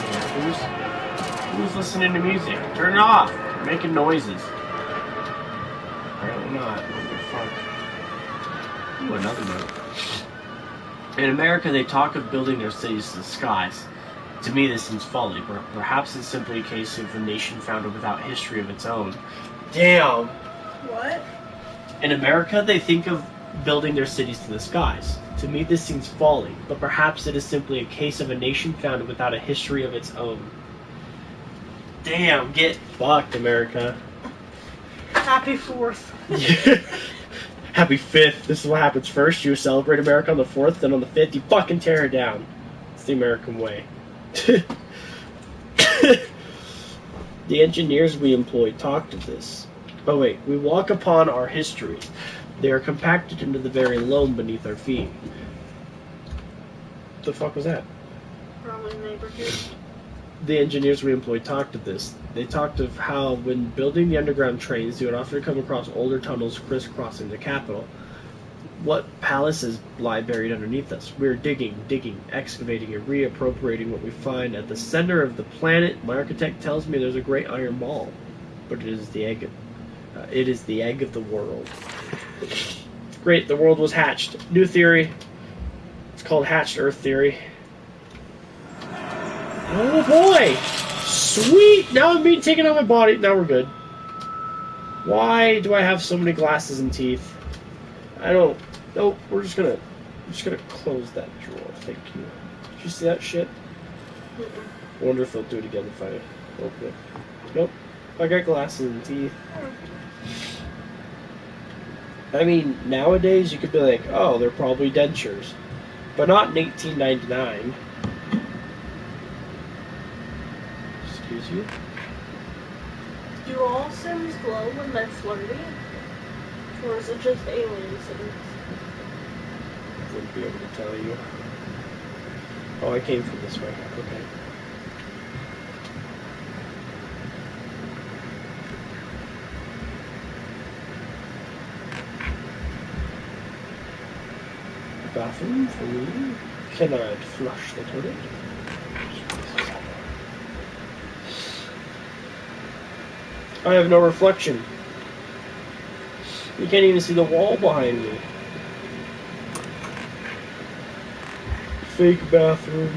Who's listening to music? Turn it off! You're making noises. Apparently not. What the fuck? Ooh, another note. In America, they talk of building their cities to the skies. To me, this seems folly. Perhaps it's simply a case of a nation founded without history of its own. Damn! What? In America, they think of building their cities to the skies. To me, this seems folly, but perhaps it is simply a case of a nation founded without a history of its own. Damn, get fucked, America. Happy 4th. Happy 5th. This is what happens first. You celebrate America on the 4th, then on the 5th, you fucking tear it down. It's the American way. The engineers we employ talked of this. Oh wait, we walk upon our history. They are compacted into the very loam beneath our feet. The fuck was that? Probably neighborhood. The engineers we employed talked of this. They talked of how, when building the underground trains, they would often come across older tunnels crisscrossing the capital. What palaces lie buried underneath us? We are digging, excavating, and reappropriating what we find at the center of the planet. My architect tells me there's a great iron ball, but it is the egg. It is the egg of the world. Great, the world was hatched. New theory. It's called hatched Earth theory. Oh boy! Sweet! Now I'm being taken out of my body. Now we're good. Why do I have so many glasses and teeth? I don't... Nope, we're just gonna close that drawer. Thank you. Did you see that shit? I wonder if they'll do it again if I open it. Nope. I got glasses and teeth. I mean, nowadays you could be like, oh, they're probably dentures. But not in 1899. Excuse you? Do all Sims glow when they're flirty? Or is it just alien Sims? Wouldn't be able to tell you. Oh, I came from this way. Okay. Bathroom for me. Can I flush the toilet? I have no reflection. You can't even see the wall behind me. Fake bathroom.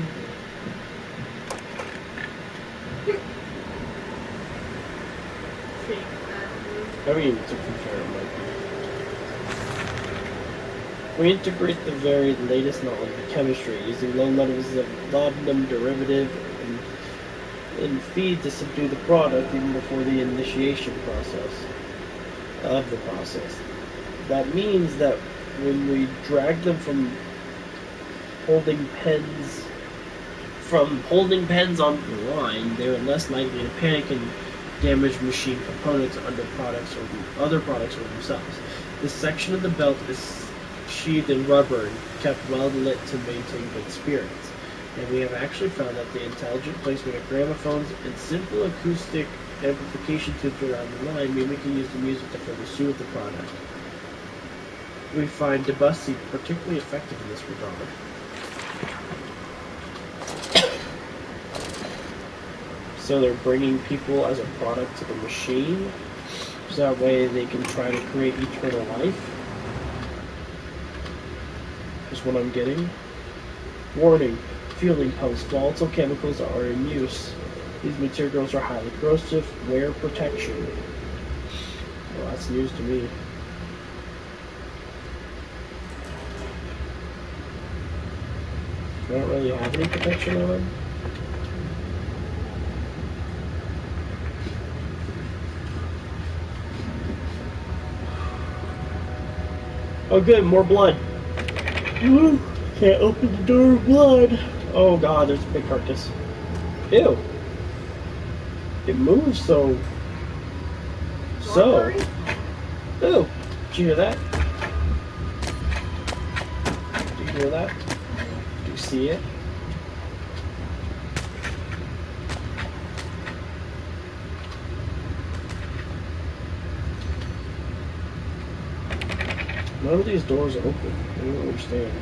Fake bathroom. I mean, to be fair, it might be. We integrate the very latest knowledge of chemistry using low levels of laudanum derivative and feed to subdue the product even before the initiation process of the process. That means that when we drag them from holding pens on the line, they are less likely to panic and damage machine components, other products or themselves. This section of the belt is sheathed in rubber and kept well lit to maintain good spirits. And we have actually found that the intelligent placement of gramophones and simple acoustic amplification tubes around the line mean we can use the music to further soothe the product. We find Debussy particularly effective in this regard. So they're bringing people as a product to the machine, so that way they can try to create eternal life. Is what I'm getting. Warning: fueling pumps. Volatile chemicals are in use. These materials are highly corrosive. Wear protection. Well, that's news to me. I don't really have any protection on. Oh good, more blood. Woo! Can't open the door of blood. Oh god, there's a big carcass. Ew. It moves so... So... Ew. Did you hear that? Do you hear that? Do you see it? None of these doors are open. I don't understand.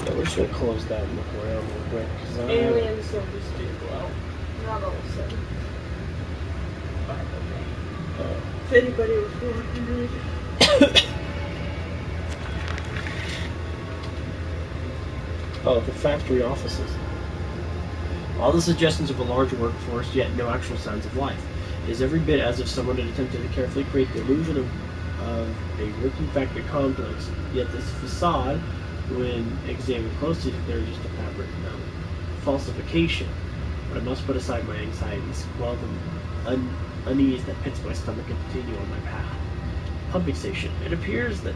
Yeah, we're just gonna close that and look around real quick. Aliens don't just do well. Not all of a sudden. If anybody was wondering. Oh, the factory offices. All the suggestions of a large workforce, yet no actual signs of life. It is every bit as if someone had attempted to carefully create the illusion of a working factory complex, yet this facade, when examined closely, they're just a fabric falsification. But I must put aside my anxieties, quell the unease that pits my stomach and continue on my path. Pumping station. It appears that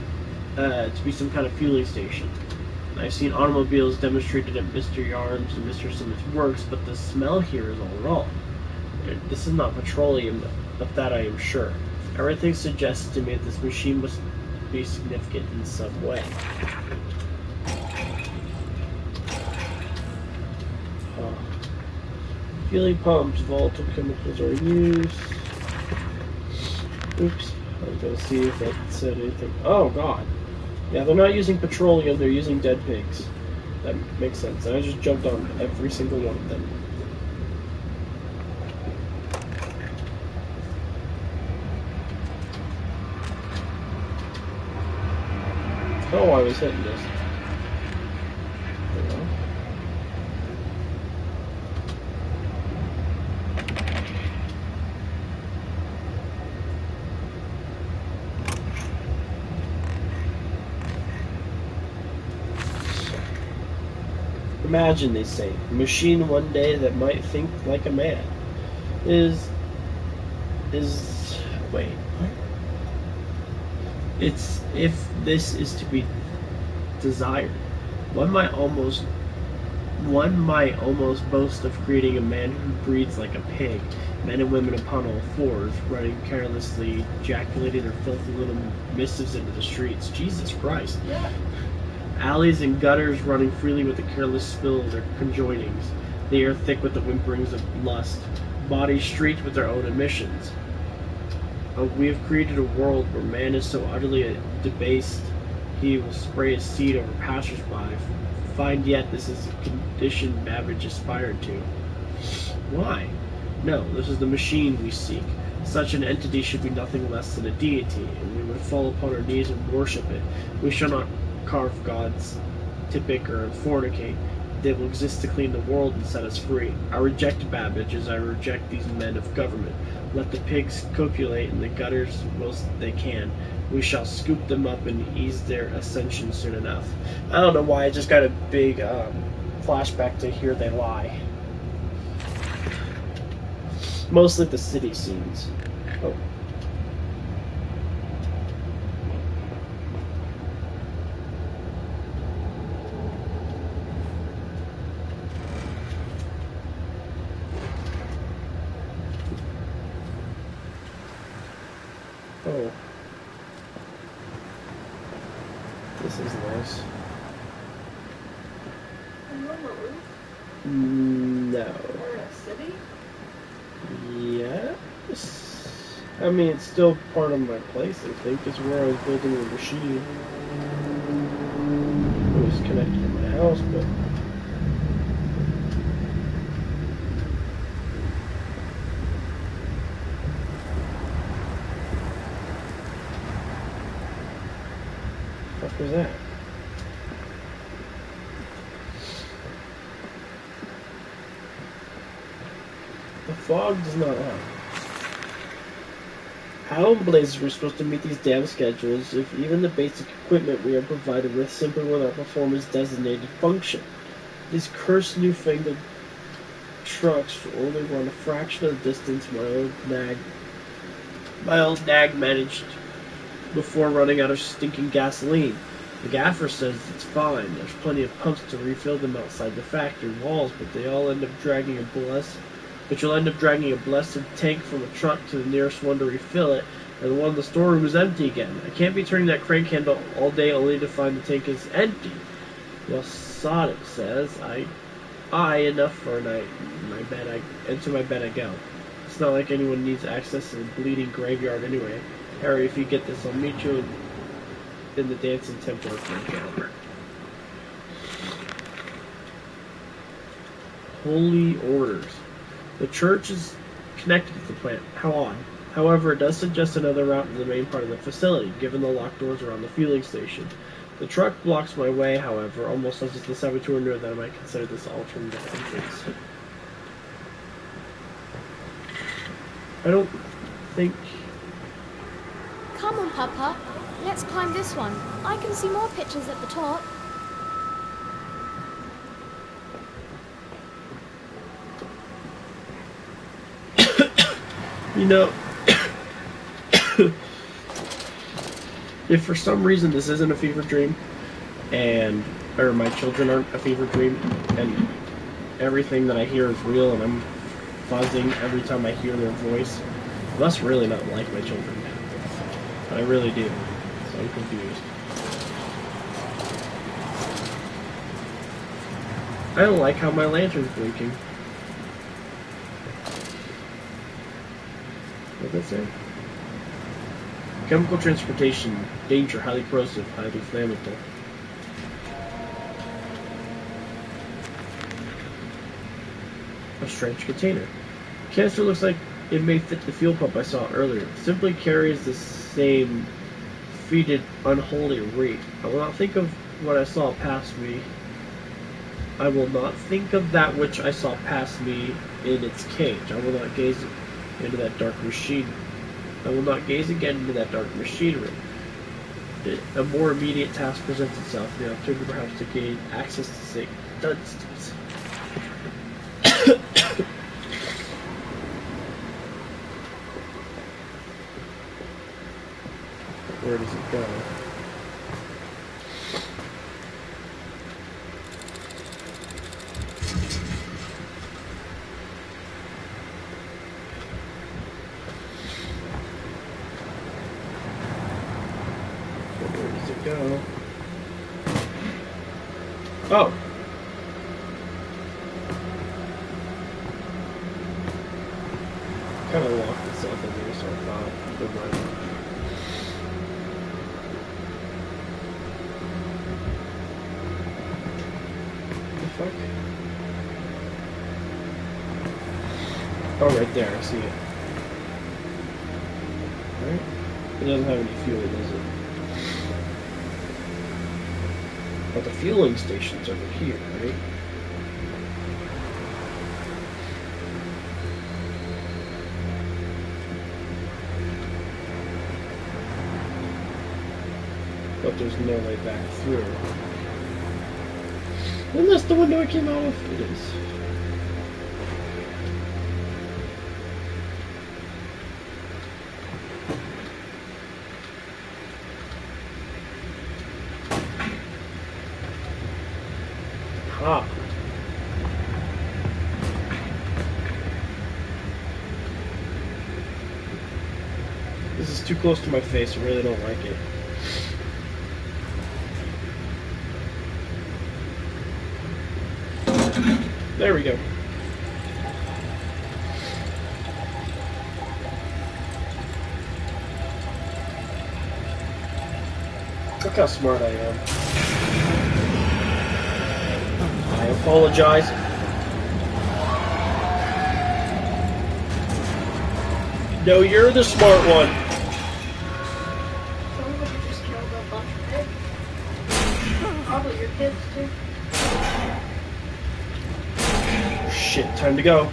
to be some kind of fueling station. I've seen automobiles demonstrated at Mr. Yarn's and Mr. Simmons' works, but the smell here is all wrong. This is not petroleum, of that I am sure. Everything suggests to me that this machine must be significant in some way. Fueling pumps, volatile chemicals are used. Oops, I was going to see if that said anything. Oh god. Yeah, they're not using petroleum, they're using dead pigs. That makes sense. And I just jumped on every single one of them. Oh, I was hitting this. There we go. Imagine, they say, a machine one day that might think like a man. Wait, what? It's, if this is to be desired, one might almost boast of creating a man who breathes like a pig, men and women upon all fours, running carelessly, ejaculating their filthy little missives into the streets. Jesus Christ. Yeah. Alleys and gutters running freely with the careless spill of their conjoinings. The air thick with the whimperings of lust. Bodies streaked with their own emissions. We have created a world where man is so utterly debased he will spray his seed over passers-by. Find yet this is a condition Babbage aspired to. Why? No, this is the machine we seek. Such an entity should be nothing less than a deity, and we would fall upon our knees and worship it. We shall not carve gods, typic or fornicate. They will exist to clean the world and set us free. I reject Babbage as I reject these men of government. Let the pigs copulate in the gutters whilst they can. We shall scoop them up and ease their ascension soon enough. I don't know why, I just got a big flashback to Here They Lie. Mostly the city scenes. Oh. Oh. This is nice. No. We're in a city? Yes. I mean, it's still part of my place, I think. It's where I was building the machine. It was connected to my house, but... What was that? The fog does not help. How in blazes we're supposed to meet these damn schedules if even the basic equipment we are provided with simply will not perform its designated function? These cursed newfangled trucks only run a fraction of the distance my old nag managed before running out of stinking gasoline. The gaffer says it's fine. There's plenty of pumps to refill them outside the factory walls, but you'll end up dragging a blessed tank from a truck to the nearest one to refill it, and the one in the storeroom is empty again. I can't be turning that crank handle all day only to find the tank is empty. Well, sod it, says enough for a night. Into my bed I go. It's not like anyone needs access to the bleeding graveyard anyway. Harry, if you get this, I'll meet you in the dancing temple of Caliber. Holy orders. The church is connected to the plant. How odd. However, it does suggest another route to the main part of the facility, given the locked doors around the fueling station. The truck blocks my way, however, almost as if the saboteur knew that I might consider this alternative entrance. I don't think... Come on, Papa. Let's climb this one. I can see more pictures at the top. You know, if for some reason this isn't a fever dream, or my children aren't a fever dream, and everything that I hear is real, and I'm buzzing every time I hear their voice, I must really not like my children. But I really do. So I'm confused. I don't like how my lantern's blinking. What did that say? Chemical transportation. Danger. Highly corrosive. Highly flammable. A strange container. The canister looks like it may fit the fuel pump I saw earlier. It simply carries the same fetid, unholy reek. I will not think of what I saw pass me. I will not think of that which I saw pass me in its cage. I will not gaze into that dark machine. I will not gaze again into that dark machinery. A more immediate task presents itself, the opportunity perhaps to gain access to St. Dunstan's. Where does it go? Go. Oh. Kind of locked itself in there, so I thought it might. The fuck? Oh, right there, I see it. Alright. It doesn't have any fuel, does it? But the fueling station's over here, right? But there's no way back through. Unless the window it came out of. It is. Ah. This is too close to my face. I really don't like it. There we go. Look how smart I am. I apologize. No, you're the smart one. Somebody just killed a bunch of pigs. Probably your kids too. Shit, time to go.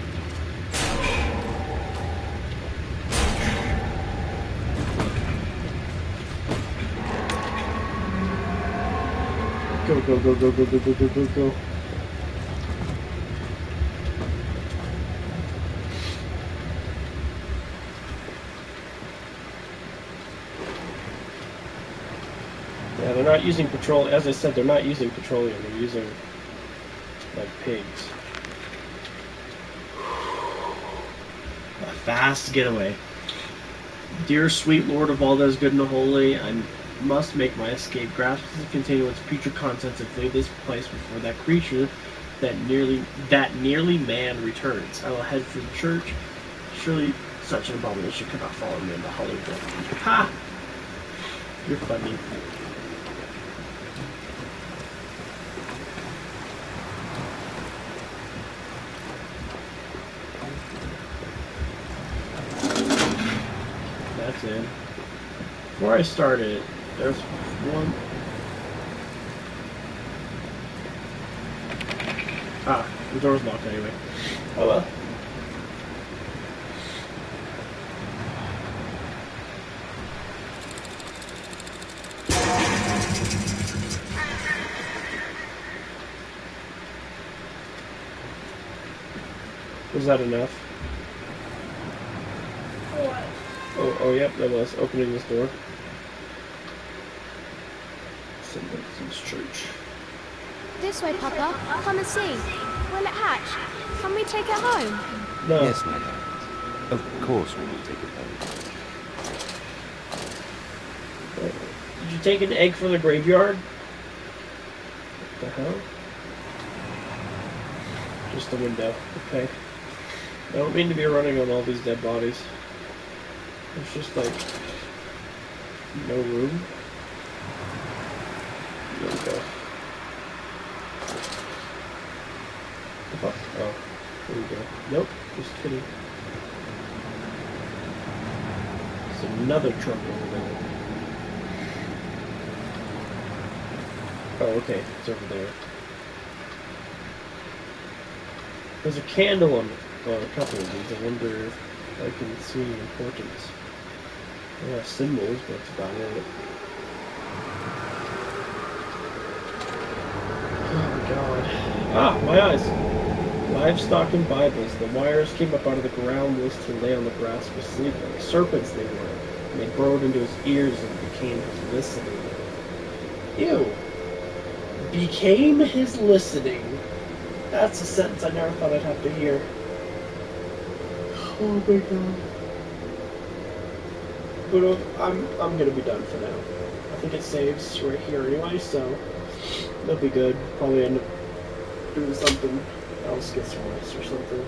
Go, go, go, go, go, go, go, go, go, go. Yeah, they're not using petroleum. As I said, they're not using petroleum. They're using, like, pigs. A fast getaway. Dear sweet Lord of all that is good and holy, I must make my escape. Grasp and continue its future contents and flee this place before that creature that nearly man returns. I will head for the church. Surely such an abomination could not follow me into Hollywood. Ha! You're funny. That's in. Before I started, there's one. Ah, the door's locked anyway. Oh well. Was that enough? What? Oh, yep, that was opening this door. St. Vincent's Church. This way, Papa. Come and see. Will it hatch? Can we take it home? No. Yes, my lad. Of course we will take it home. Did you take an egg from the graveyard? What the hell? Just the window. Okay. I don't mean to be running on all these dead bodies. There's just like no room. There we go. Oh, there we go. Nope, just kidding. There's another truck over there. Oh, okay, it's over there. There's a candle on a couple of these. I wonder if I can see any importance. They have symbols, but that's about it. Oh my god. Ah, my eyes! Livestock and Bibles. The wires came up out of the ground. Those two lay on the grass for sleep like serpents they were. And they burrowed into his ears and became his listening. Ew. Became his listening. That's a sentence I never thought I'd have to hear. Oh my god. But I'm gonna be done for now. I think it saves right here anyway, so that'll be good. Probably end up doing something else, get some rest or something.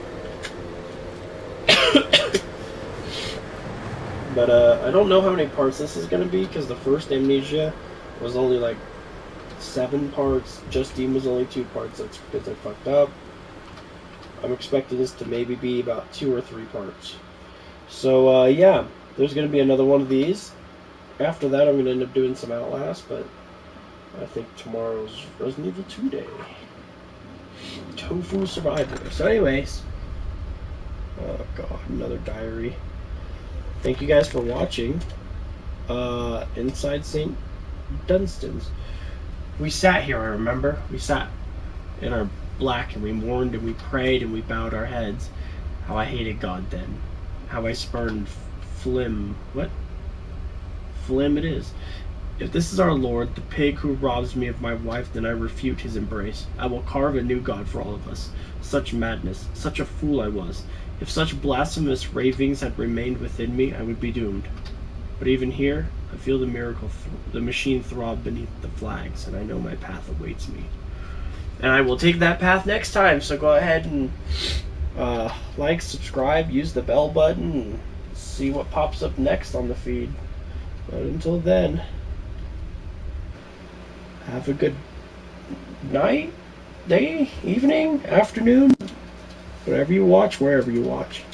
But I don't know how many parts this is gonna be, because the first Amnesia was only like 7 parts. Justine was only 2 parts. That's because I fucked up. I'm expecting this to maybe be about 2 or 3 parts. So yeah, there's going to be another one of these. After that, I'm going to end up doing some Outlast, but I think tomorrow's Resident Evil 2 day. Tofu Survivor. So anyways, oh god, another diary. Thank you guys for watching. Inside St. Dunstan's. We sat here, I remember. We sat in our black and we mourned and we prayed and we bowed our heads. How I hated God then. How I spurned Flim. What? Flim it is. If this is our Lord, the pig who robs me of my wife, then I refute his embrace. I will carve a new God for all of us. Such madness. Such a fool I was. If such blasphemous ravings had remained within me, I would be doomed. But even here, I feel the miracle, the machine throb beneath the flags, and I know my path awaits me. And I will take that path next time, so go ahead and like, subscribe, use the bell button, and see what pops up next on the feed. But until then, have a good night, day, evening, afternoon, whatever you watch, wherever you watch.